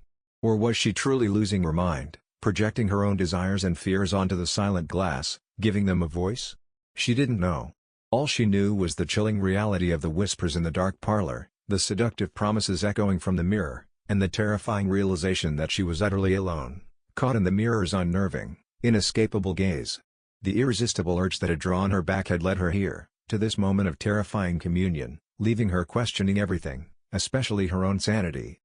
Or was she truly losing her mind, projecting her own desires and fears onto the silent glass, giving them a voice? She didn't know. All she knew was the chilling reality of the whispers in the dark parlor, the seductive promises echoing from the mirror, and the terrifying realization that she was utterly alone, caught in the mirror's unnerving, inescapable gaze. The irresistible urge that had drawn her back had led her here, to this moment of terrifying communion, leaving her questioning everything, especially her own sanity.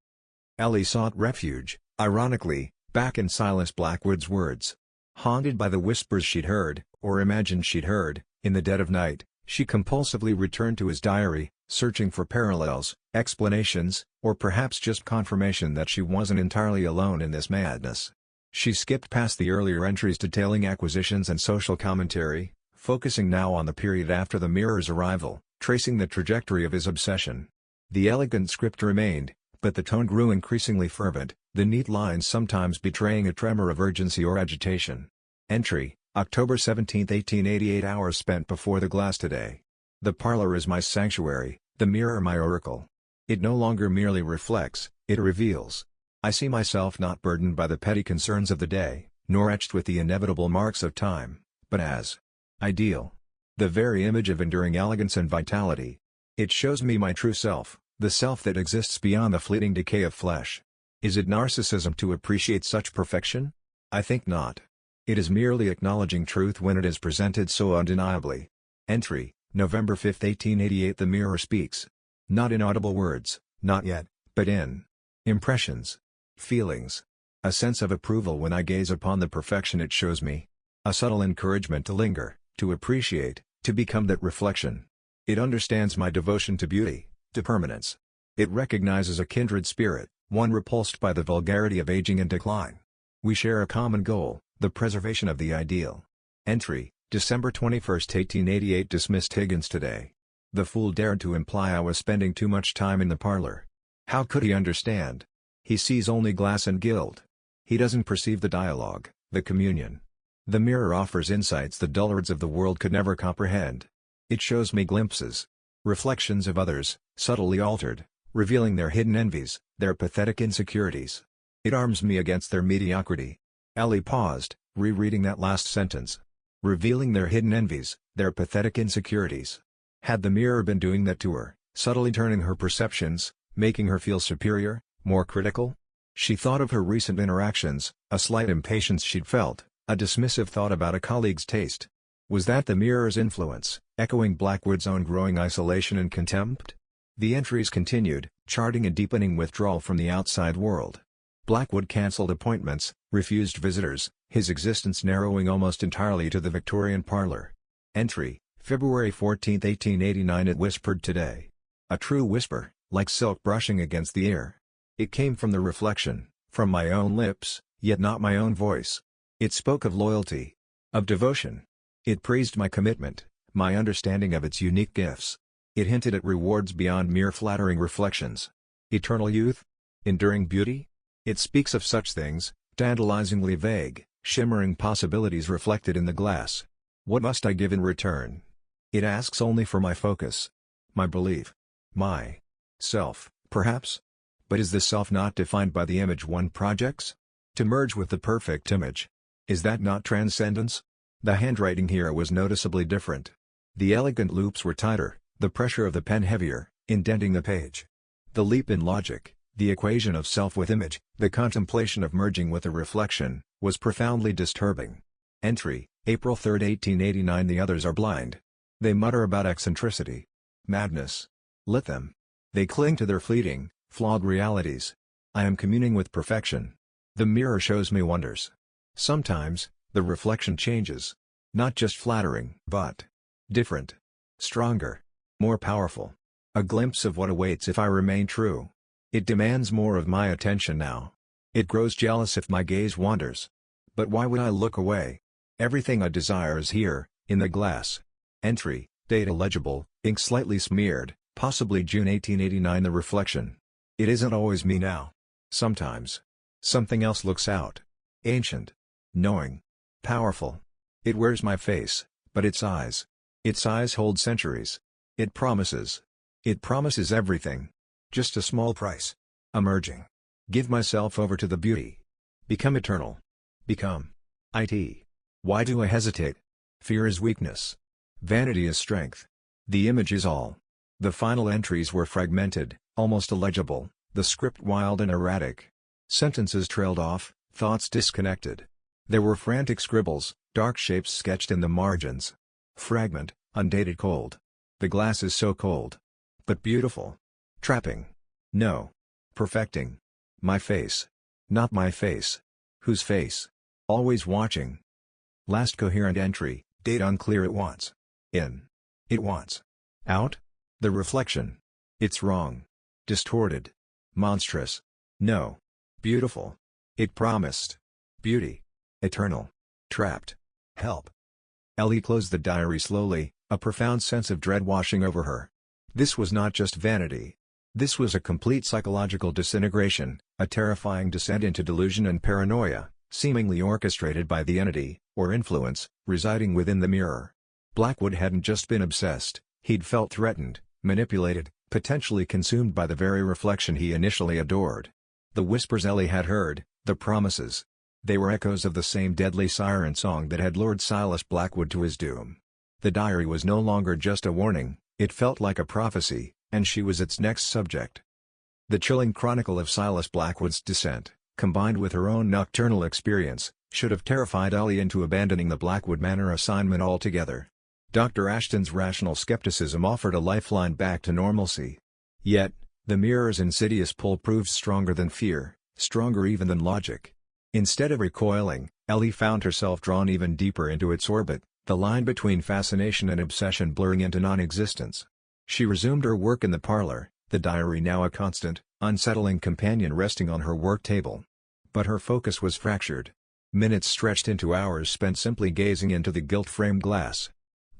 Ellie sought refuge, ironically, back in Silas Blackwood's words. Haunted by the whispers she'd heard, or imagined she'd heard, in the dead of night, she compulsively returned to his diary, searching for parallels, explanations, or perhaps just confirmation that she wasn't entirely alone in this madness. She skipped past the earlier entries detailing acquisitions and social commentary, focusing now on the period after the mirror's arrival, tracing the trajectory of his obsession. The elegant script remained, but the tone grew increasingly fervent, the neat lines sometimes betraying a tremor of urgency or agitation. Entry, October 17, 1888. Hours spent before the glass today. The parlor is my sanctuary, the mirror my oracle. It no longer merely reflects, it reveals. I see myself not burdened by the petty concerns of the day, nor etched with the inevitable marks of time, but as ideal. The very image of enduring elegance and vitality. It shows me my true self, the self that exists beyond the fleeting decay of flesh. Is it narcissism to appreciate such perfection? I think not. It is merely acknowledging truth when it is presented so undeniably. Entry, November 5, 1888. The mirror speaks. Not in audible words, not yet, but in impressions. Feelings. A sense of approval when I gaze upon the perfection it shows me. A subtle encouragement to linger, to appreciate, to become that reflection. It understands my devotion to beauty, to permanence. It recognizes a kindred spirit, one repulsed by the vulgarity of aging and decline. We share a common goal, the preservation of the ideal. Entry, December 21, 1888. Dismissed Higgins today. The fool dared to imply I was spending too much time in the parlor. How could he understand? He sees only glass and gilt. He doesn't perceive the dialogue, the communion. The mirror offers insights the dullards of the world could never comprehend. It shows me glimpses, reflections of others, subtly altered, revealing their hidden envies, their pathetic insecurities. It arms me against their mediocrity. Ellie paused, rereading that last sentence. Revealing their hidden envies, their pathetic insecurities. Had the mirror been doing that to her, subtly turning her perceptions, making her feel superior, more critical? She thought of her recent interactions, a slight impatience she'd felt, a dismissive thought about a colleague's taste. Was that the mirror's influence, echoing Blackwood's own growing isolation and contempt? The entries continued, charting a deepening withdrawal from the outside world. Blackwood cancelled appointments, refused visitors, his existence narrowing almost entirely to the Victorian Parlor. Entry, February 14, 1889. It whispered today. A true whisper, like silk brushing against the ear. It came from the reflection, from my own lips, yet not my own voice. It spoke of loyalty, of devotion. It praised my commitment, my understanding of its unique gifts. It hinted at rewards beyond mere flattering reflections. Eternal youth? Enduring beauty? It speaks of such things, tantalizingly vague, shimmering possibilities reflected in the glass. What must I give in return? It asks only for my focus, my belief, my self, perhaps? But is the self not defined by the image one projects? To merge with the perfect image. Is that not transcendence? The handwriting here was noticeably different. The elegant loops were tighter, the pressure of the pen heavier, indenting the page. The leap in logic, the equation of self with image, the contemplation of merging with a reflection, was profoundly disturbing. Entry, April 3, 1889. The others are blind. They mutter about eccentricity, madness. Let them. They cling to their fleeting, flawed realities. I am communing with perfection. The mirror shows me wonders. Sometimes, the reflection changes. Not just flattering, but different. Stronger. More powerful. A glimpse of what awaits if I remain true. It demands more of my attention now. It grows jealous if my gaze wanders. But why would I look away? Everything I desire is here, in the glass. Entry, date illegible, ink slightly smeared, possibly June 1889. The reflection. It isn't always me now. Sometimes. Something else looks out. Ancient. Knowing. Powerful. It wears my face, but its eyes. Its eyes hold centuries. It promises. It promises everything. Just a small price. Emerging. Give myself over to the beauty. Become eternal. Become. It. Why do I hesitate? Fear is weakness. Vanity is strength. The image is all. The final entries were fragmented, almost illegible, the script wild and erratic. Sentences trailed off, thoughts disconnected. There were frantic scribbles, dark shapes sketched in the margins. Fragment, undated, cold. The glass is so cold. But beautiful. Trapping. No. Perfecting. My face. Not my face. Whose face? Always watching. Last coherent entry, date unclear. It wants. In. It wants. Out? The reflection. It's wrong. Distorted. Monstrous. No. Beautiful. It promised. Beauty. Eternal. Trapped. Help. Ellie closed the diary slowly, a profound sense of dread washing over her. This was not just vanity. This was a complete psychological disintegration, a terrifying descent into delusion and paranoia, seemingly orchestrated by the entity, or influence, residing within the mirror. Blackwood hadn't just been obsessed, he'd felt threatened, manipulated, potentially consumed by the very reflection he initially adored. The whispers Ellie had heard, the promises. They were echoes of the same deadly siren song that had lured Silas Blackwood to his doom. The diary was no longer just a warning, it felt like a prophecy, and she was its next subject. The chilling chronicle of Silas Blackwood's descent, combined with her own nocturnal experience, should have terrified Ellie into abandoning the Blackwood Manor assignment altogether. Dr. Ashton's rational skepticism offered a lifeline back to normalcy. Yet, the mirror's insidious pull proved stronger than fear, stronger even than logic. Instead of recoiling, Ellie found herself drawn even deeper into its orbit, the line between fascination and obsession blurring into non-existence. She resumed her work in the parlor, the diary now a constant, unsettling companion resting on her work table. But her focus was fractured. Minutes stretched into hours spent simply gazing into the gilt-framed glass.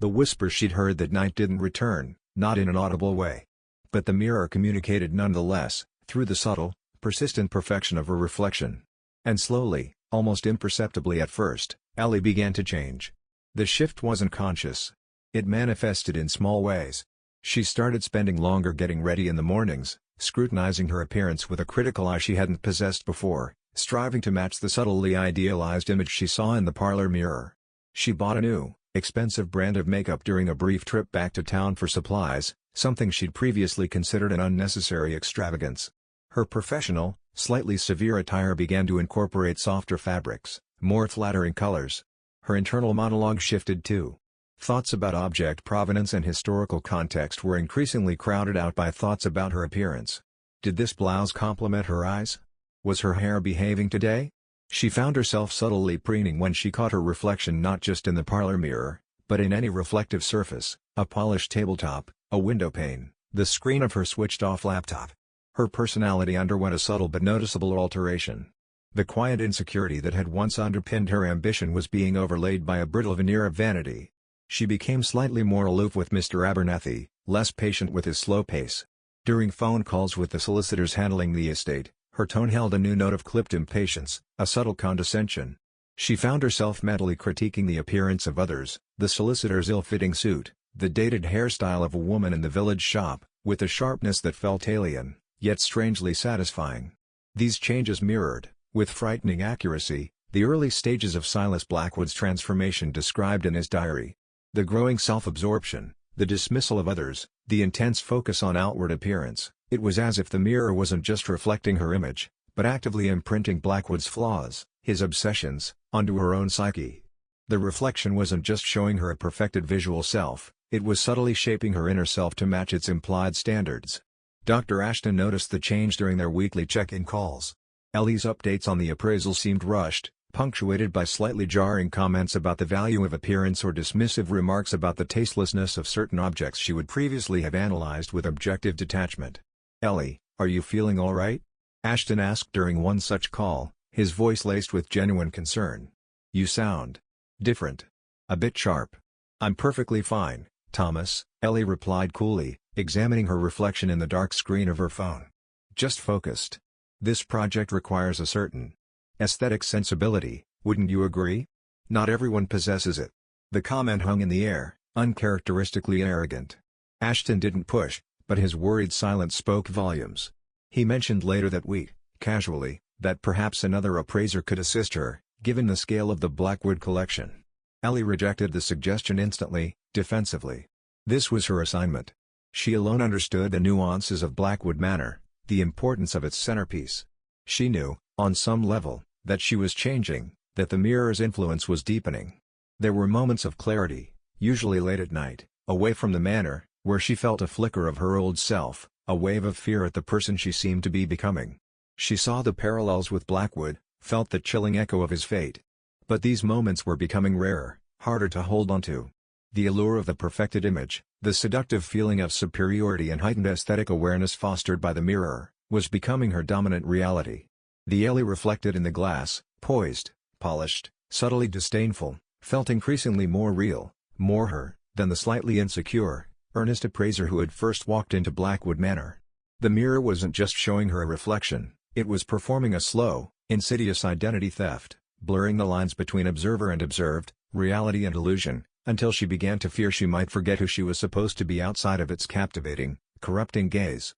The whispers she'd heard that night didn't return, not in an audible way. But the mirror communicated nonetheless, through the subtle, persistent perfection of her reflection. And slowly, almost imperceptibly at first, Ellie began to change. The shift wasn't conscious. It manifested in small ways. She started spending longer getting ready in the mornings, scrutinizing her appearance with a critical eye she hadn't possessed before, striving to match the subtly idealized image she saw in the parlor mirror. She bought a new, expensive brand of makeup during a brief trip back to town for supplies, something she'd previously considered an unnecessary extravagance. Her professional, slightly severe attire began to incorporate softer fabrics, more flattering colors. Her internal monologue shifted too. Thoughts about object provenance and historical context were increasingly crowded out by thoughts about her appearance. Did this blouse complement her eyes? Was her hair behaving today? She found herself subtly preening when she caught her reflection not just in the parlor mirror, but in any reflective surface, a polished tabletop, a window pane, the screen of her switched-off laptop. Her personality underwent a subtle but noticeable alteration. The quiet insecurity that had once underpinned her ambition was being overlaid by a brittle veneer of vanity. She became slightly more aloof with Mr. Abernathy, less patient with his slow pace. During phone calls with the solicitors handling the estate, her tone held a new note of clipped impatience, a subtle condescension. She found herself mentally critiquing the appearance of others, the solicitor's ill-fitting suit, the dated hairstyle of a woman in the village shop, with a sharpness that felt alien, yet strangely satisfying. These changes mirrored, with frightening accuracy, the early stages of Silas Blackwood's transformation described in his diary. The growing self-absorption, the dismissal of others, the intense focus on outward appearance. It was as if the mirror wasn't just reflecting her image, but actively imprinting Blackwood's flaws, his obsessions, onto her own psyche. The reflection wasn't just showing her a perfected visual self, it was subtly shaping her inner self to match its implied standards. Dr. Ashton noticed the change during their weekly check-in calls. Ellie's updates on the appraisal seemed rushed, punctuated by slightly jarring comments about the value of appearance or dismissive remarks about the tastelessness of certain objects she would previously have analyzed with objective detachment. "Ellie, are you feeling all right?" Ashton asked during one such call, his voice laced with genuine concern. "You sound different. A bit sharp." "I'm perfectly fine, Thomas," Ellie replied coolly, examining her reflection in the dark screen of her phone. "Just focused. This project requires a certain aesthetic sensibility, wouldn't you agree? Not everyone possesses it." The comment hung in the air, uncharacteristically arrogant. Ashton didn't push, but his worried silence spoke volumes. He mentioned later that week, casually, that perhaps another appraiser could assist her, given the scale of the Blackwood collection. Ellie rejected the suggestion instantly, defensively. This was her assignment. She alone understood the nuances of Blackwood Manor, the importance of its centerpiece. She knew, on some level, that she was changing, that the mirror's influence was deepening. There were moments of clarity, usually late at night, away from the manor, where she felt a flicker of her old self, a wave of fear at the person she seemed to be becoming. She saw the parallels with Blackwood, felt the chilling echo of his fate. But these moments were becoming rarer, harder to hold onto. The allure of the perfected image, the seductive feeling of superiority and heightened aesthetic awareness fostered by the mirror, was becoming her dominant reality. The Ellie reflected in the glass, poised, polished, subtly disdainful, felt increasingly more real, more her, than the slightly insecure, earnest appraiser who had first walked into Blackwood Manor. The mirror wasn't just showing her a reflection, it was performing a slow, insidious identity theft, blurring the lines between observer and observed, reality and illusion, until she began to fear she might forget who she was supposed to be outside of its captivating, corrupting gaze.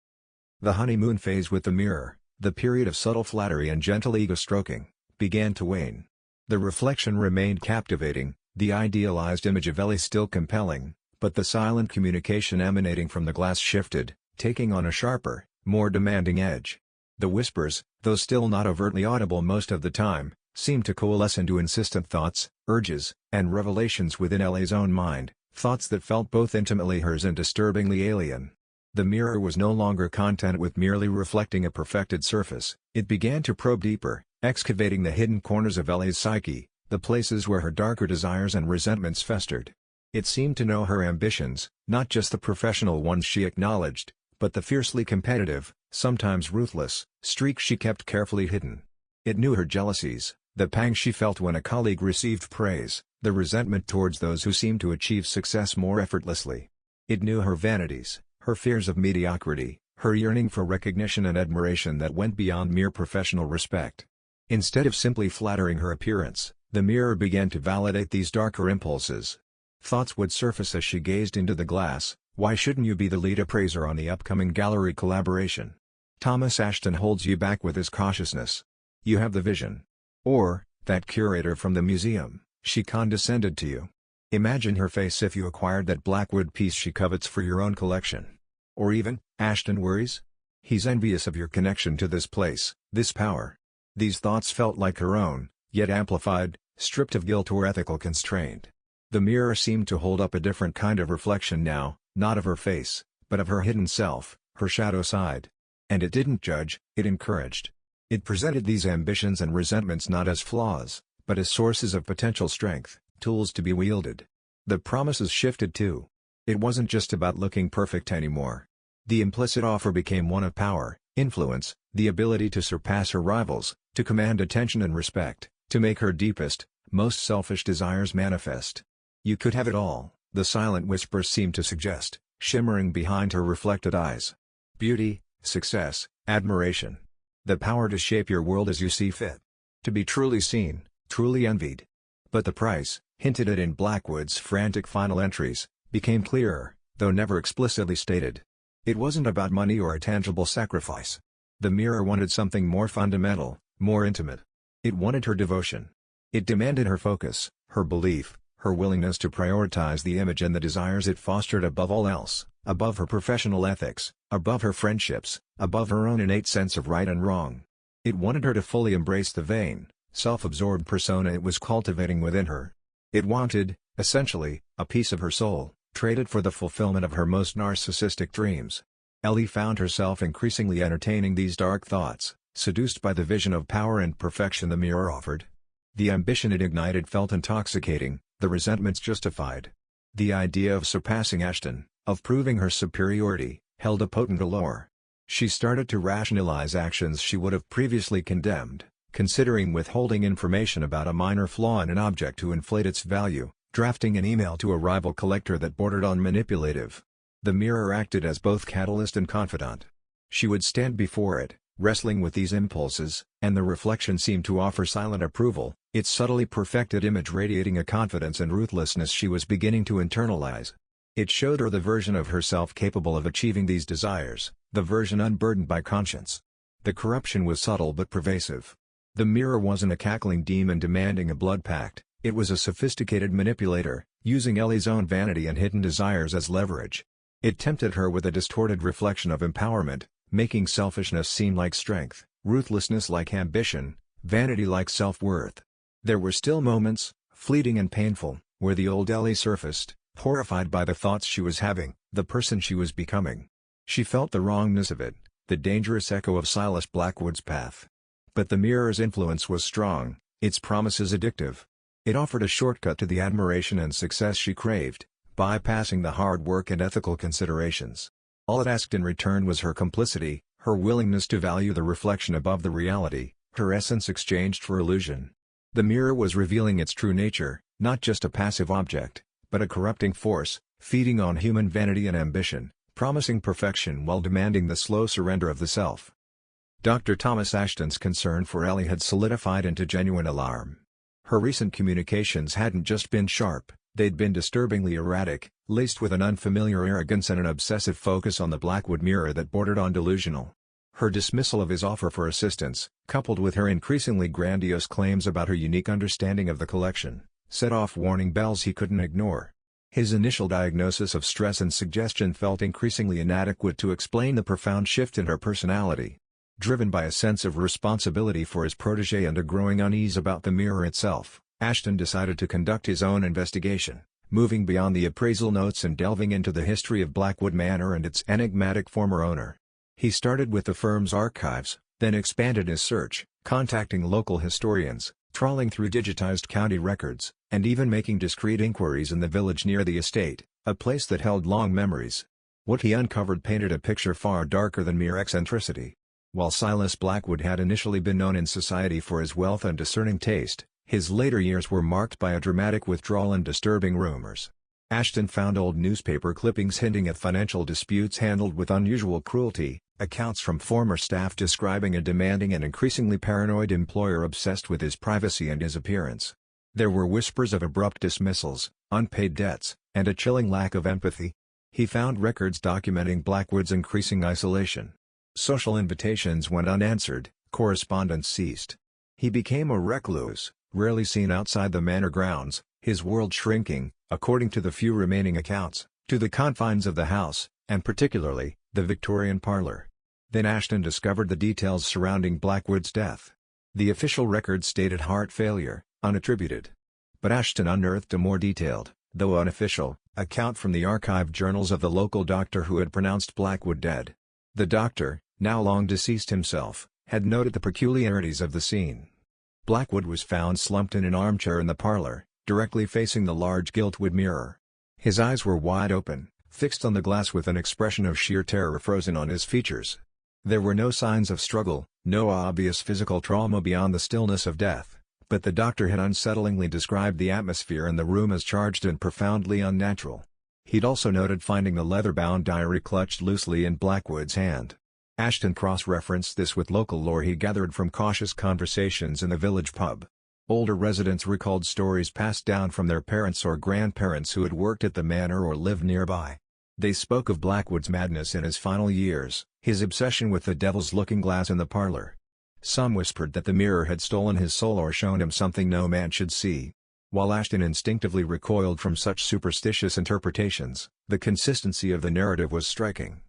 The honeymoon phase with the mirror, the period of subtle flattery and gentle ego-stroking, began to wane. The reflection remained captivating, the idealized image of Ellie still compelling, but the silent communication emanating from the glass shifted, taking on a sharper, more demanding edge. The whispers, though still not overtly audible most of the time, seemed to coalesce into insistent thoughts, urges, and revelations within Ellie's own mind, thoughts that felt both intimately hers and disturbingly alien. The mirror was no longer content with merely reflecting a perfected surface, it began to probe deeper, excavating the hidden corners of Ellie's psyche, the places where her darker desires and resentments festered. It seemed to know her ambitions, not just the professional ones she acknowledged, but the fiercely competitive, sometimes ruthless, streaks she kept carefully hidden. It knew her jealousies, the pang she felt when a colleague received praise, the resentment towards those who seemed to achieve success more effortlessly. It knew her vanities, her fears of mediocrity, her yearning for recognition and admiration that went beyond mere professional respect. Instead of simply flattering her appearance, the mirror began to validate these darker impulses. Thoughts would surface as she gazed into the glass: why shouldn't you be the lead appraiser on the upcoming gallery collaboration? Thomas Ashton holds you back with his cautiousness. You have the vision. Or, that curator from the museum, she condescended to you. Imagine her face if you acquired that Blackwood piece she covets for your own collection. Or even, Ashton worries? He's envious of your connection to this place, this power. These thoughts felt like her own, yet amplified, stripped of guilt or ethical constraint. The mirror seemed to hold up a different kind of reflection now, not of her face, but of her hidden self, her shadow side. And it didn't judge, it encouraged. It presented these ambitions and resentments not as flaws, but as sources of potential strength, tools to be wielded. The promises shifted too. It wasn't just about looking perfect anymore. The implicit offer became one of power, influence, the ability to surpass her rivals, to command attention and respect, to make her deepest, most selfish desires manifest. You could have it all, the silent whispers seemed to suggest, shimmering behind her reflected eyes. Beauty, success, admiration. The power to shape your world as you see fit. To be truly seen, truly envied. But the price, hinted at in Blackwood's frantic final entries, became clearer, though never explicitly stated. It wasn't about money or a tangible sacrifice. The mirror wanted something more fundamental, more intimate. It wanted her devotion. It demanded her focus, her belief, her willingness to prioritize the image and the desires it fostered above all else, above her professional ethics, above her friendships, above her own innate sense of right and wrong. It wanted her to fully embrace the vain, self-absorbed persona it was cultivating within her. It wanted, essentially, a piece of her soul, traded for the fulfillment of her most narcissistic dreams. Ellie found herself increasingly entertaining these dark thoughts, seduced by the vision of power and perfection the mirror offered. The ambition it ignited felt intoxicating, the resentments justified. The idea of surpassing Ashton, of proving her superiority, held a potent allure. She started to rationalize actions she would have previously condemned, considering withholding information about a minor flaw in an object to inflate its value, drafting an email to a rival collector that bordered on manipulative. The mirror acted as both catalyst and confidant. She would stand before it, wrestling with these impulses, and the reflection seemed to offer silent approval, its subtly perfected image radiating a confidence and ruthlessness she was beginning to internalize. It showed her the version of herself capable of achieving these desires, the version unburdened by conscience. The corruption was subtle but pervasive. The mirror wasn't a cackling demon demanding a blood pact, it was a sophisticated manipulator, using Ellie's own vanity and hidden desires as leverage. It tempted her with a distorted reflection of empowerment, making selfishness seem like strength, ruthlessness like ambition, vanity like self-worth. There were still moments, fleeting and painful, where the old Ellie surfaced, horrified by the thoughts she was having, the person she was becoming. She felt the wrongness of it, the dangerous echo of Silas Blackwood's path. But the mirror's influence was strong, its promises addictive. It offered a shortcut to the admiration and success she craved, bypassing the hard work and ethical considerations. All it asked in return was her complicity, her willingness to value the reflection above the reality, her essence exchanged for illusion. The mirror was revealing its true nature, not just a passive object, but a corrupting force, feeding on human vanity and ambition, promising perfection while demanding the slow surrender of the self. Dr. Thomas Ashton's concern for Ellie had solidified into genuine alarm. Her recent communications hadn't just been sharp, they'd been disturbingly erratic, laced with an unfamiliar arrogance and an obsessive focus on the Blackwood mirror that bordered on delusional. Her dismissal of his offer for assistance, coupled with her increasingly grandiose claims about her unique understanding of the collection, set off warning bells he couldn't ignore. His initial diagnosis of stress and suggestion felt increasingly inadequate to explain the profound shift in her personality. Driven by a sense of responsibility for his protégé and a growing unease about the mirror itself, Ashton decided to conduct his own investigation, moving beyond the appraisal notes and delving into the history of Blackwood Manor and its enigmatic former owner. He started with the firm's archives, then expanded his search, contacting local historians, trawling through digitized county records, and even making discreet inquiries in the village near the estate, a place that held long memories. What he uncovered painted a picture far darker than mere eccentricity. While Silas Blackwood had initially been known in society for his wealth and discerning taste, his later years were marked by a dramatic withdrawal and disturbing rumors. Ashton found old newspaper clippings hinting at financial disputes handled with unusual cruelty, accounts from former staff describing a demanding and increasingly paranoid employer obsessed with his privacy and his appearance. There were whispers of abrupt dismissals, unpaid debts, and a chilling lack of empathy. He found records documenting Blackwood's increasing isolation. Social invitations went unanswered, correspondence ceased. He became a recluse, rarely seen outside the manor grounds, his world shrinking, according to the few remaining accounts, to the confines of the house, and particularly, the Victorian Parlor. Then Ashton discovered the details surrounding Blackwood's death. The official record stated heart failure, unattributed. But Ashton unearthed a more detailed, though unofficial, account from the archived journals of the local doctor who had pronounced Blackwood dead. The doctor, now long deceased himself, had noted the peculiarities of the scene. Blackwood was found slumped in an armchair in the parlor, directly facing the large giltwood mirror. His eyes were wide open, fixed on the glass with an expression of sheer terror frozen on his features. There were no signs of struggle, no obvious physical trauma beyond the stillness of death, but the doctor had unsettlingly described the atmosphere in the room as charged and profoundly unnatural. He'd also noted finding the leather-bound diary clutched loosely in Blackwood's hand. Ashton cross-referenced this with local lore he gathered from cautious conversations in the village pub. Older residents recalled stories passed down from their parents or grandparents who had worked at the manor or lived nearby. They spoke of Blackwood's madness in his final years, his obsession with the devil's looking-glass in the parlor. Some whispered that the mirror had stolen his soul or shown him something no man should see. While Ashton instinctively recoiled from such superstitious interpretations, the consistency of the narrative was striking.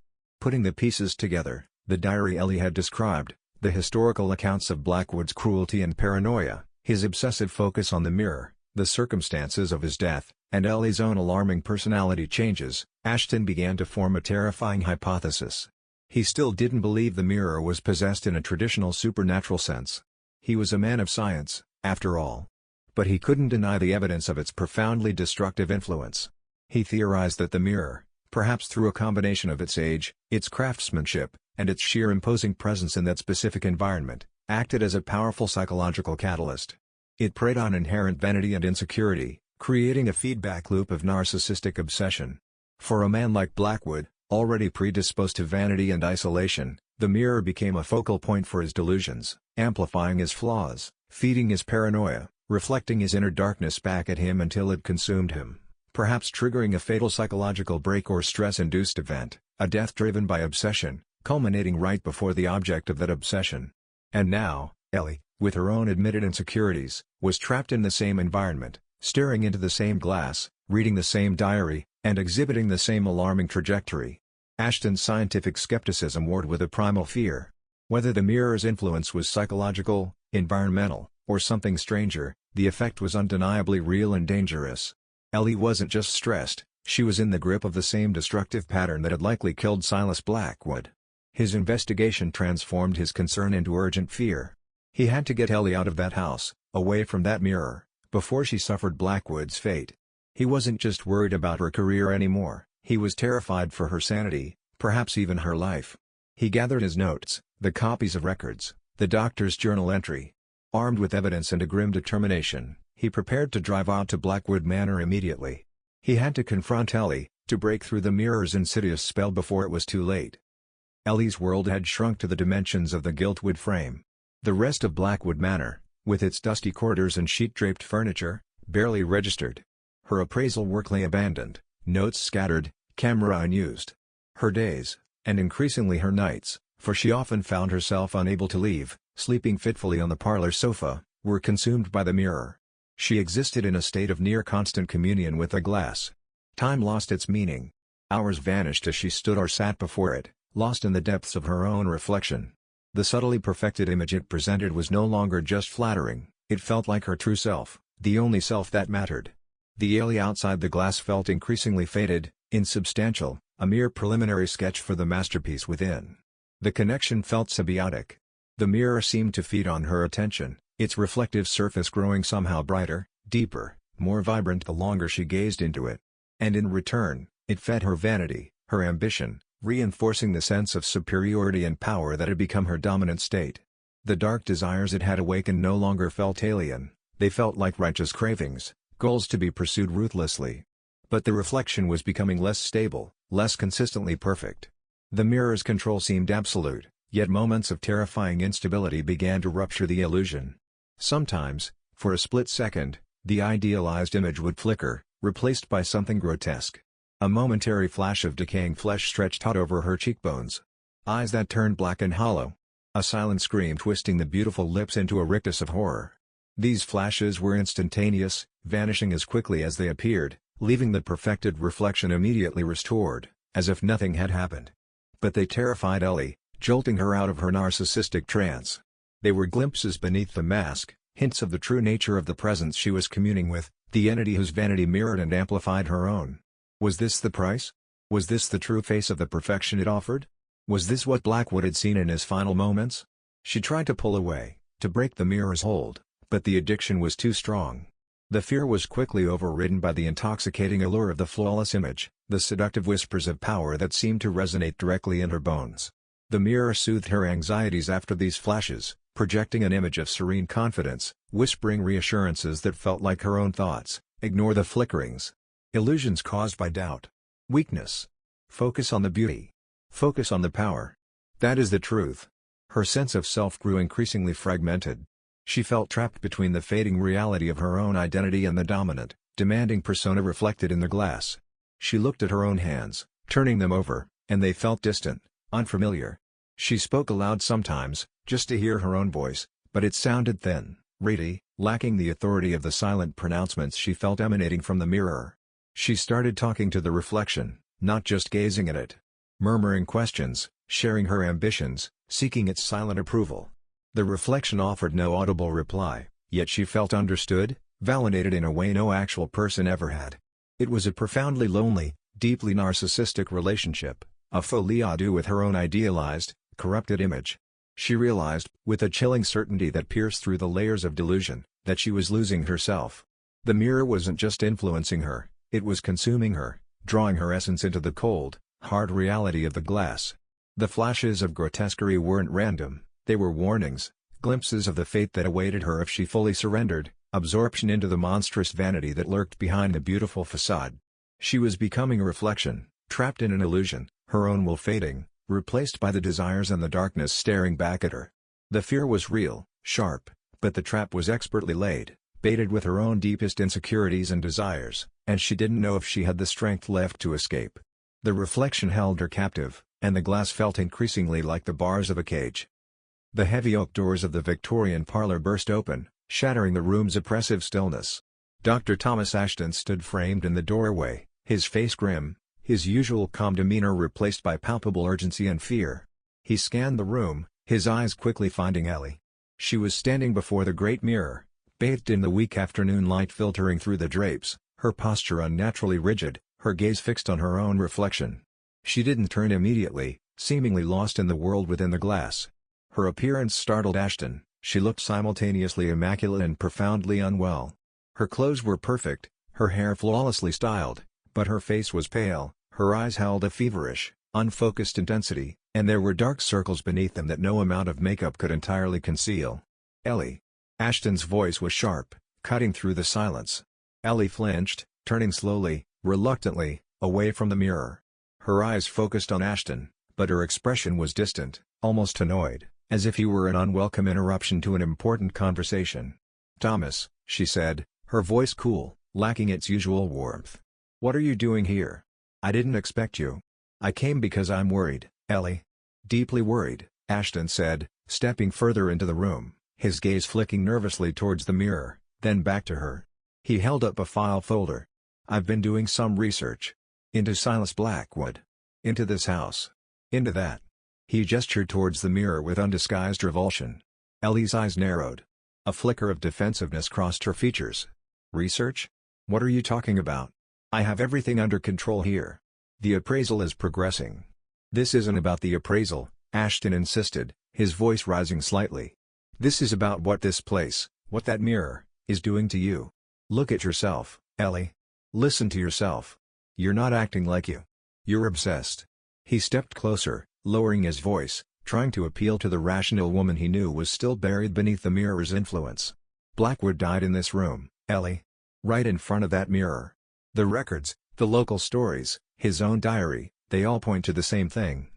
Putting the pieces together, the diary Ellie had described, the historical accounts of Blackwood's cruelty and paranoia, his obsessive focus on the mirror, the circumstances of his death, and Ellie's own alarming personality changes, Ashton began to form a terrifying hypothesis. He still didn't believe the mirror was possessed in a traditional supernatural sense. He was a man of science, after all. But he couldn't deny the evidence of its profoundly destructive influence. He theorized that the mirror, perhaps through a combination of its age, its craftsmanship, and its sheer imposing presence in that specific environment, acted as a powerful psychological catalyst. It preyed on inherent vanity and insecurity, creating a feedback loop of narcissistic obsession. For a man like Blackwood, already predisposed to vanity and isolation, the mirror became a focal point for his delusions, amplifying his flaws, feeding his paranoia, reflecting his inner darkness back at him until it consumed him, perhaps triggering a fatal psychological break or stress-induced event, a death driven by obsession, culminating right before the object of that obsession. And now, Ellie, with her own admitted insecurities, was trapped in the same environment, staring into the same glass, reading the same diary, and exhibiting the same alarming trajectory. Ashton's scientific skepticism warred with a primal fear. Whether the mirror's influence was psychological, environmental, or something stranger, the effect was undeniably real and dangerous. Ellie wasn't just stressed, she was in the grip of the same destructive pattern that had likely killed Silas Blackwood. His investigation transformed his concern into urgent fear. He had to get Ellie out of that house, away from that mirror, before she suffered Blackwood's fate. He wasn't just worried about her career anymore, he was terrified for her sanity, perhaps even her life. He gathered his notes, the copies of records, the doctor's journal entry. Armed with evidence and a grim determination, he prepared to drive out to Blackwood Manor immediately. He had to confront Ellie, to break through the mirror's insidious spell before it was too late. Ellie's world had shrunk to the dimensions of the giltwood frame. The rest of Blackwood Manor, with its dusty corridors and sheet-draped furniture, barely registered. Her appraisal work lay abandoned, notes scattered, camera unused. Her days, and increasingly her nights, for she often found herself unable to leave, sleeping fitfully on the parlor sofa, were consumed by the mirror. She existed in a state of near-constant communion with the glass. Time lost its meaning. Hours vanished as she stood or sat before it, lost in the depths of her own reflection. The subtly perfected image it presented was no longer just flattering, it felt like her true self, the only self that mattered. The Ellie outside the glass felt increasingly faded, insubstantial, a mere preliminary sketch for the masterpiece within. The connection felt symbiotic. The mirror seemed to feed on her attention, its reflective surface growing somehow brighter, deeper, more vibrant the longer she gazed into it. And in return, it fed her vanity, her ambition, reinforcing the sense of superiority and power that had become her dominant state. The dark desires it had awakened no longer felt alien, they felt like righteous cravings, goals to be pursued ruthlessly. But the reflection was becoming less stable, less consistently perfect. The mirror's control seemed absolute, yet moments of terrifying instability began to rupture the illusion. Sometimes, for a split second, the idealized image would flicker, replaced by something grotesque. A momentary flash of decaying flesh stretched out over her cheekbones. Eyes that turned black and hollow. A silent scream twisting the beautiful lips into a rictus of horror. These flashes were instantaneous, vanishing as quickly as they appeared, leaving the perfected reflection immediately restored, as if nothing had happened. But they terrified Ellie, jolting her out of her narcissistic trance. They were glimpses beneath the mask, hints of the true nature of the presence she was communing with, the entity whose vanity mirrored and amplified her own. Was this the price? Was this the true face of the perfection it offered? Was this what Blackwood had seen in his final moments? She tried to pull away, to break the mirror's hold, but the addiction was too strong. The fear was quickly overridden by the intoxicating allure of the flawless image, the seductive whispers of power that seemed to resonate directly in her bones. The mirror soothed her anxieties after these flashes, projecting an image of serene confidence, whispering reassurances that felt like her own thoughts. Ignore the flickerings. Illusions caused by doubt. Weakness. Focus on the beauty. Focus on the power. That is the truth. Her sense of self grew increasingly fragmented. She felt trapped between the fading reality of her own identity and the dominant, demanding persona reflected in the glass. She looked at her own hands, turning them over, and they felt distant, unfamiliar. She spoke aloud sometimes, just to hear her own voice, but it sounded thin, reedy, lacking the authority of the silent pronouncements she felt emanating from the mirror. She started talking to the reflection, not just gazing at it. Murmuring questions, sharing her ambitions, seeking its silent approval. The reflection offered no audible reply, yet she felt understood, validated in a way no actual person ever had. It was a profoundly lonely, deeply narcissistic relationship, a folie à deux with her own idealized, corrupted image. She realized, with a chilling certainty that pierced through the layers of delusion, that she was losing herself. The mirror wasn't just influencing her, it was consuming her, drawing her essence into the cold, hard reality of the glass. The flashes of grotesquerie weren't random. They were warnings, glimpses of the fate that awaited her if she fully surrendered, absorption into the monstrous vanity that lurked behind the beautiful facade. She was becoming a reflection, trapped in an illusion, her own will fading, replaced by the desires and the darkness staring back at her. The fear was real, sharp, but the trap was expertly laid, baited with her own deepest insecurities and desires, and she didn't know if she had the strength left to escape. The reflection held her captive, and the glass felt increasingly like the bars of a cage. The heavy oak doors of the Victorian parlor burst open, shattering the room's oppressive stillness. Dr. Thomas Ashton stood framed in the doorway, his face grim, his usual calm demeanor replaced by palpable urgency and fear. He scanned the room, his eyes quickly finding Ellie. She was standing before the great mirror, bathed in the weak afternoon light filtering through the drapes, her posture unnaturally rigid, her gaze fixed on her own reflection. She didn't turn immediately, seemingly lost in the world within the glass. Her appearance startled Ashton. She looked simultaneously immaculate and profoundly unwell. Her clothes were perfect, her hair flawlessly styled, but her face was pale, her eyes held a feverish, unfocused intensity, and there were dark circles beneath them that no amount of makeup could entirely conceal. "Ellie." Ashton's voice was sharp, cutting through the silence. Ellie flinched, turning slowly, reluctantly, away from the mirror. Her eyes focused on Ashton, but her expression was distant, almost annoyed, as if he were an unwelcome interruption to an important conversation. "Thomas," she said, her voice cool, lacking its usual warmth. "What are you doing here? I didn't expect you." "I came because I'm worried, Ellie." "Deeply worried," Ashton said, stepping further into the room, his gaze flicking nervously towards the mirror, then back to her. He held up a file folder. "I've been doing some research. Into Silas Blackwood. Into this house. Into that." He gestured towards the mirror with undisguised revulsion. Ellie's eyes narrowed. A flicker of defensiveness crossed her features. "Research? What are you talking about? I have everything under control here. The appraisal is progressing." "This isn't about the appraisal," Ashton insisted, his voice rising slightly. "This is about what this place, what that mirror, is doing to you. Look at yourself, Ellie. Listen to yourself. You're not acting like you. You're obsessed." He stepped closer, lowering his voice, trying to appeal to the rational woman he knew was still buried beneath the mirror's influence. "Blackwood died in this room, Ellie. Right in front of that mirror. The records, The local stories, his own diary, they all point to the same thing.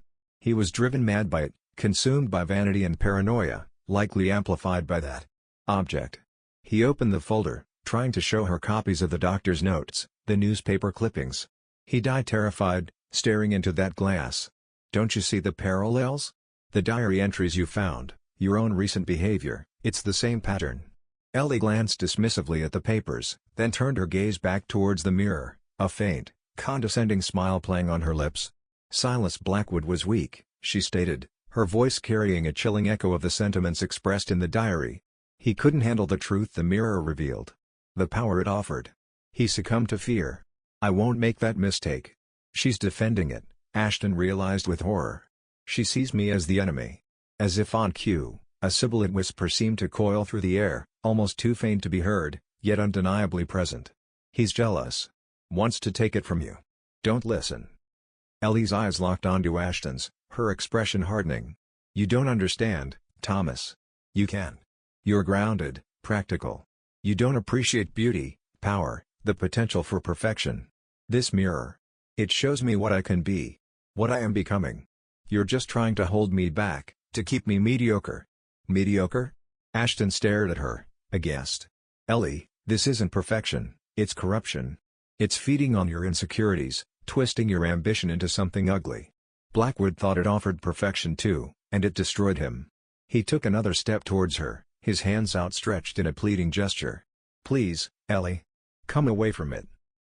He was driven mad by it, consumed by vanity and paranoia, likely amplified by that object. He opened the folder, trying to show her copies of the doctor's notes, the newspaper clippings. He died terrified, staring into that glass. Don't you see the parallels? The diary entries you found, your own recent behavior, it's the same pattern. Ellie glanced dismissively at the papers, then turned her gaze back towards the mirror, a faint, condescending smile playing on her lips. Silas Blackwood was weak, she stated, her voice carrying a chilling echo of the sentiments expressed in the diary. He couldn't handle the truth the mirror revealed. The power it offered. He succumbed to fear. I won't make that mistake. She's defending it, Ashton realized with horror. She sees me as the enemy. As if on cue, a sibilant whisper seemed to coil through the air, almost too faint to be heard, yet undeniably present. He's jealous. Wants to take it from you. Don't listen. Ellie's eyes locked onto Ashton's, her expression hardening. You don't understand, Thomas. You can. You're grounded, practical. You don't appreciate beauty, power, the potential for perfection. This mirror. It shows me what I can be. What I am becoming. You're just trying to hold me back, to keep me mediocre. Mediocre? Ashton stared at her, aghast. Ellie, this isn't perfection, it's corruption. It's feeding on your insecurities, twisting your ambition into something ugly. Blackwood thought it offered perfection too, and it destroyed him. He took another step towards her, his hands outstretched in a pleading gesture. Please, Ellie. Come away from it.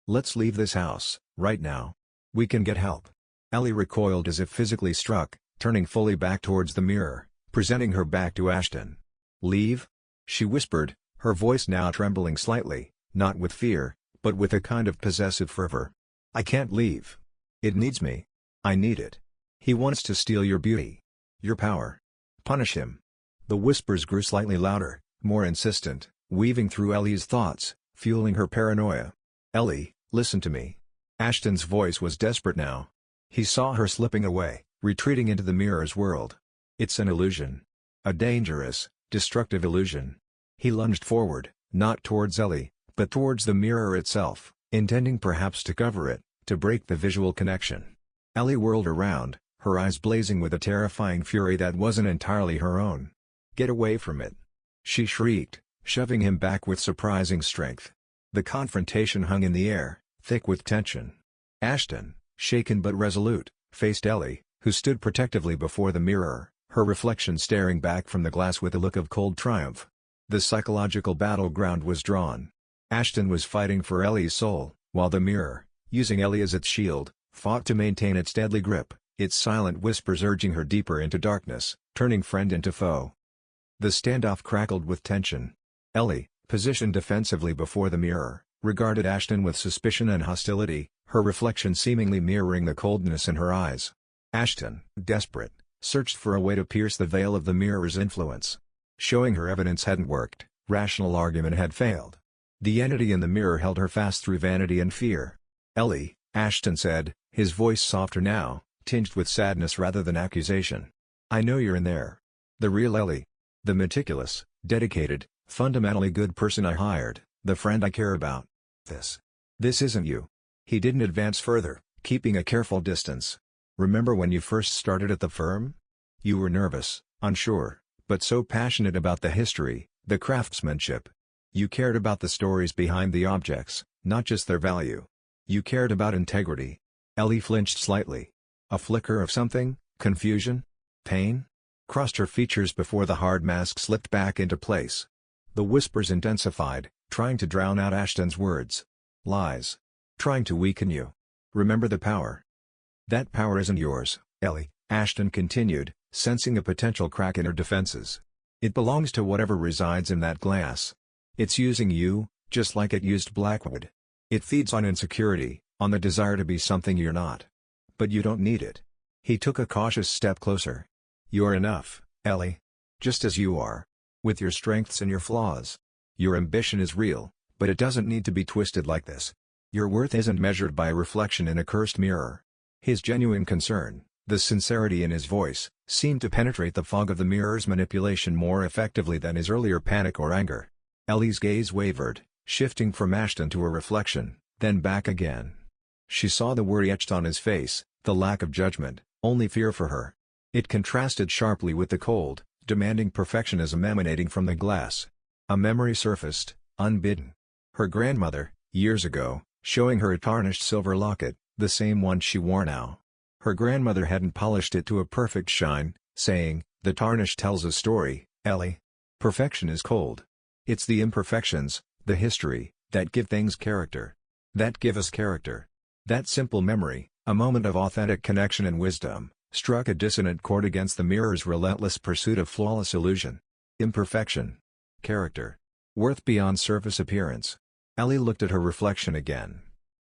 Let's leave this house, right now. We can get help. Ellie recoiled as if physically struck, turning fully back towards the mirror, presenting her back to Ashton. Leave? She whispered, her voice now trembling slightly, not with fear, but with a kind of possessive fervor. I can't leave. It needs me. I need it. He wants to steal your beauty. Your power. Punish him. The whispers grew slightly louder, more insistent, weaving through Ellie's thoughts, fueling her paranoia. Ellie, listen to me. Ashton's voice was desperate now. He saw her slipping away, retreating into the mirror's world. It's an illusion. A dangerous, destructive illusion. He lunged forward, not towards Ellie, but towards the mirror itself, intending perhaps to cover it, to break the visual connection. Ellie whirled around, her eyes blazing with a terrifying fury that wasn't entirely her own. Get away from it! She shrieked, shoving him back with surprising strength. The confrontation hung in the air, thick with tension. Ashton, shaken but resolute, faced Ellie, who stood protectively before the mirror, her reflection staring back from the glass with a look of cold triumph. The psychological battleground was drawn. Ashton was fighting for Ellie's soul, while the mirror, using Ellie as its shield, fought to maintain its deadly grip, its silent whispers urging her deeper into darkness, turning friend into foe. The standoff crackled with tension. Ellie, positioned defensively before the mirror, regarded Ashton with suspicion and hostility, her reflection seemingly mirroring the coldness in her eyes. Ashton, desperate, searched for a way to pierce the veil of the mirror's influence. Showing her evidence hadn't worked, rational argument had failed. The entity in the mirror held her fast through vanity and fear. Ellie, Ashton said, his voice softer now, tinged with sadness rather than accusation. I know you're in there. The real Ellie. The meticulous, dedicated, fundamentally good person I hired, the friend I care about. This isn't you. He didn't advance further, keeping a careful distance. Remember when you first started at the firm? You were nervous, unsure, but so passionate about the history, the craftsmanship. You cared about the stories behind the objects, not just their value. You cared about integrity. Ellie flinched slightly. A flicker of something, confusion? Pain? Crossed her features before the hard mask slipped back into place. The whispers intensified, trying to drown out Ashton's words. Lies. Trying to weaken you. Remember the power. That power isn't yours, Ellie, Ashton continued, sensing a potential crack in her defenses. It belongs to whatever resides in that glass. It's using you, just like it used Blackwood. It feeds on insecurity, on the desire to be something you're not. But you don't need it. He took a cautious step closer. You're enough, Ellie. Just as you are. With your strengths and your flaws. Your ambition is real, but it doesn't need to be twisted like this. Your worth isn't measured by a reflection in a cursed mirror. His genuine concern, the sincerity in his voice, seemed to penetrate the fog of the mirror's manipulation more effectively than his earlier panic or anger. Ellie's gaze wavered, shifting from Ashton to her reflection, then back again. She saw the worry etched on his face, the lack of judgment, only fear for her. It contrasted sharply with the cold, demanding perfectionism emanating from the glass. A memory surfaced, unbidden. Her grandmother, years ago, showing her a tarnished silver locket, the same one she wore now. Her grandmother hadn't polished it to a perfect shine, saying, "The tarnish tells a story, Ellie. Perfection is cold. It's the imperfections, the history, that give things character. That give us character." That simple memory, a moment of authentic connection and wisdom, struck a dissonant chord against the mirror's relentless pursuit of flawless illusion. Imperfection. Character. Worth beyond surface appearance. Ellie looked at her reflection again.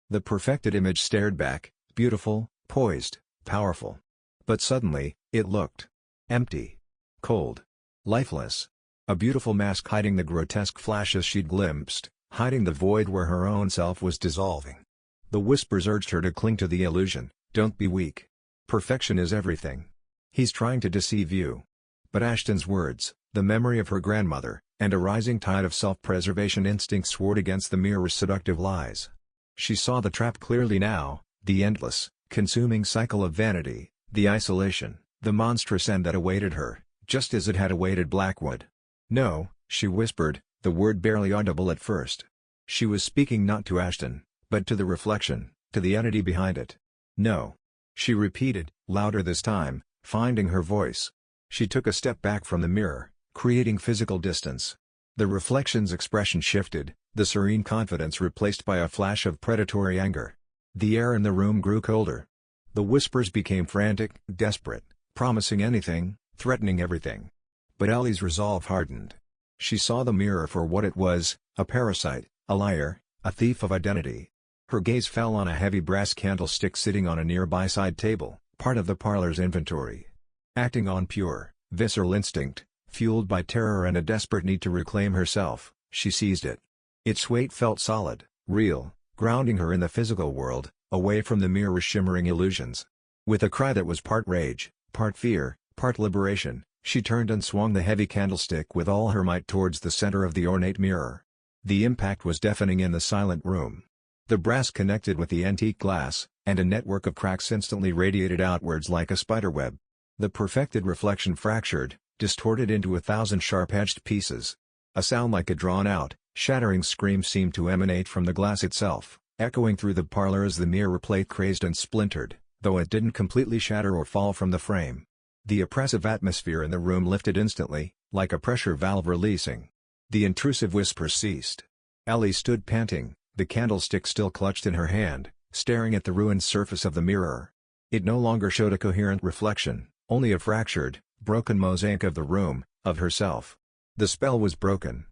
The perfected image stared back, beautiful, poised, powerful. But suddenly, it looked empty. Cold. Lifeless. A beautiful mask hiding the grotesque flashes she'd glimpsed, hiding the void where her own self was dissolving. The whispers urged her to cling to the illusion. Don't be weak. Perfection is everything. He's trying to deceive you. But Ashton's words, the memory of her grandmother, and a rising tide of self-preservation instincts warred against the mirror's seductive lies. She saw the trap clearly now, the endless, consuming cycle of vanity, the isolation, the monstrous end that awaited her, just as it had awaited Blackwood. "No," she whispered, the word barely audible at first. She was speaking not to Ashton, but to the reflection, to the entity behind it. "No," she repeated, louder this time, finding her voice. She took a step back from the mirror, creating physical distance. The reflection's expression shifted, the serene confidence replaced by a flash of predatory anger. The air in the room grew colder. The whispers became frantic, desperate, promising anything, threatening everything. But Ellie's resolve hardened. She saw the mirror for what it was, a parasite, a liar, a thief of identity. Her gaze fell on a heavy brass candlestick sitting on a nearby side table, part of the parlor's inventory. Acting on pure, visceral instinct, fueled by terror and a desperate need to reclaim herself, she seized it. Its weight felt solid, real, grounding her in the physical world, away from the mirror's shimmering illusions. With a cry that was part rage, part fear, part liberation, she turned and swung the heavy candlestick with all her might towards the center of the ornate mirror. The impact was deafening in the silent room. The brass connected with the antique glass, and a network of cracks instantly radiated outwards like a spiderweb. The perfected reflection fractured, distorted into 1,000 sharp-edged pieces. A sound like a drawn-out, shattering scream seemed to emanate from the glass itself, echoing through the parlor as the mirror plate crazed and splintered, though it didn't completely shatter or fall from the frame. The oppressive atmosphere in the room lifted instantly, like a pressure valve releasing. The intrusive whispers ceased. Ellie stood panting, the candlestick still clutched in her hand, staring at the ruined surface of the mirror. It no longer showed a coherent reflection, only a fractured, broken mosaic of the room, of herself. The spell was broken.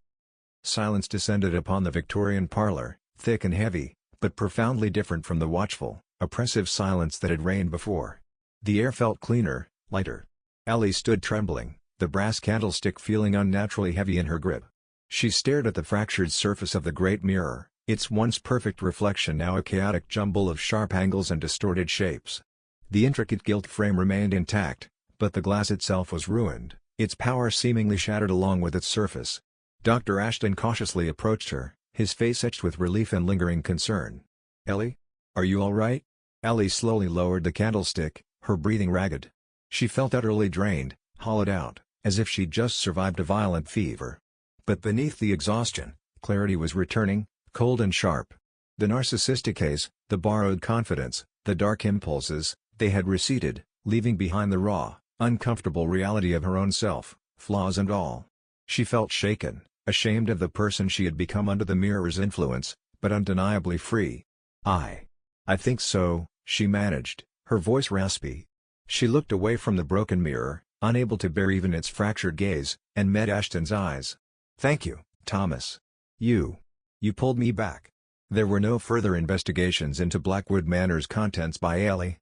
Silence descended upon the Victorian parlor, thick and heavy, but profoundly different from the watchful, oppressive silence that had reigned before. The air felt cleaner, lighter. Ellie stood trembling, the brass candlestick feeling unnaturally heavy in her grip. She stared at the fractured surface of the great mirror, its once perfect reflection now a chaotic jumble of sharp angles and distorted shapes. The intricate gilt frame remained intact, but the glass itself was ruined, its power seemingly shattered along with its surface. Dr. Ashton cautiously approached her, his face etched with relief and lingering concern. "Ellie? Are you all right?" Ellie slowly lowered the candlestick, her breathing ragged. She felt utterly drained, hollowed out, as if she'd just survived a violent fever. But beneath the exhaustion, clarity was returning, cold and sharp. The narcissistic haze, the borrowed confidence, the dark impulses, they had receded, leaving behind the raw, uncomfortable reality of her own self, flaws and all. She felt shaken, ashamed of the person she had become under the mirror's influence, but undeniably free. I think so," she managed, her voice raspy. She looked away from the broken mirror, unable to bear even its fractured gaze, and met Ashton's eyes. "Thank you, Thomas. You pulled me back." There were no further investigations into Blackwood Manor's contents by Ellie.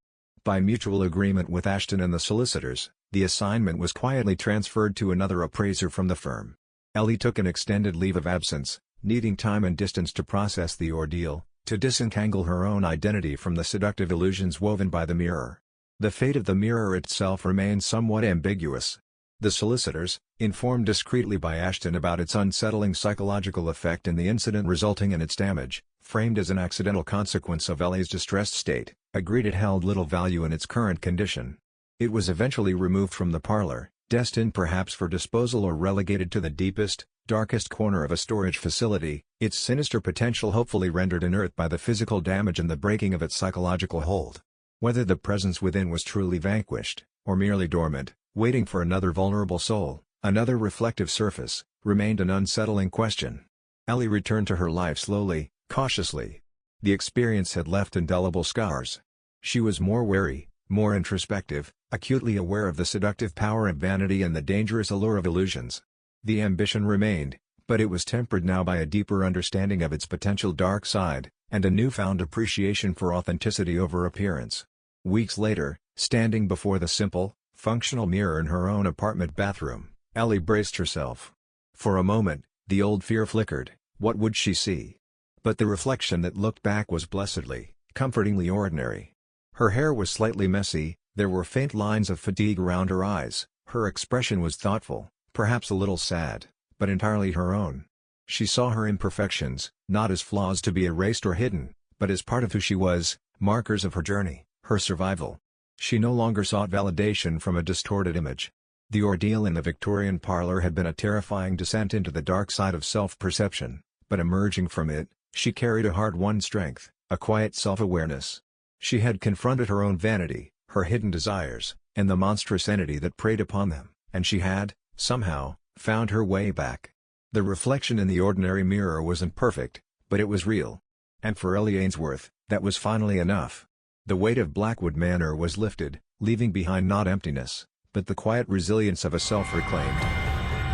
By mutual agreement with Ashton and the solicitors, the assignment was quietly transferred to another appraiser from the firm. Ellie took an extended leave of absence, needing time and distance to process the ordeal, to disentangle her own identity from the seductive illusions woven by the mirror. The fate of the mirror itself remained somewhat ambiguous. The solicitors, informed discreetly by Ashton about its unsettling psychological effect and the incident resulting in its damage, framed as an accidental consequence of Ellie's distressed state, agreed it held little value in its current condition. It was eventually removed from the parlor, destined perhaps for disposal or relegated to the deepest, darkest corner of a storage facility, its sinister potential hopefully rendered inert by the physical damage and the breaking of its psychological hold. Whether the presence within was truly vanquished, or merely dormant, waiting for another vulnerable soul, another reflective surface, remained an unsettling question. Ellie returned to her life slowly, cautiously. The experience had left indelible scars. She was more wary, more introspective, acutely aware of the seductive power of vanity and the dangerous allure of illusions. The ambition remained, but it was tempered now by a deeper understanding of its potential dark side, and a newfound appreciation for authenticity over appearance. Weeks later, standing before the simple, functional mirror in her own apartment bathroom, Ellie braced herself. For a moment, the old fear flickered. What would she see? But the reflection that looked back was blessedly, comfortingly ordinary. Her hair was slightly messy, there were faint lines of fatigue around her eyes, her expression was thoughtful, perhaps a little sad, but entirely her own. She saw her imperfections, not as flaws to be erased or hidden, but as part of who she was, markers of her journey, her survival. She no longer sought validation from a distorted image. The ordeal in the Victorian parlor had been a terrifying descent into the dark side of self-perception, but emerging from it, she carried a hard-won strength, a quiet self-awareness. She had confronted her own vanity, her hidden desires, and the monstrous entity that preyed upon them, and she had, somehow, found her way back. The reflection in the ordinary mirror wasn't perfect, but it was real. And for Ellie Ainsworth, that was finally enough. The weight of Blackwood Manor was lifted, leaving behind not emptiness, but the quiet resilience of a self-reclaimed.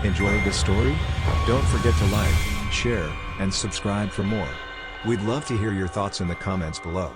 Enjoyed this story? Don't forget to like, share, and subscribe for more. We'd love to hear your thoughts in the comments below.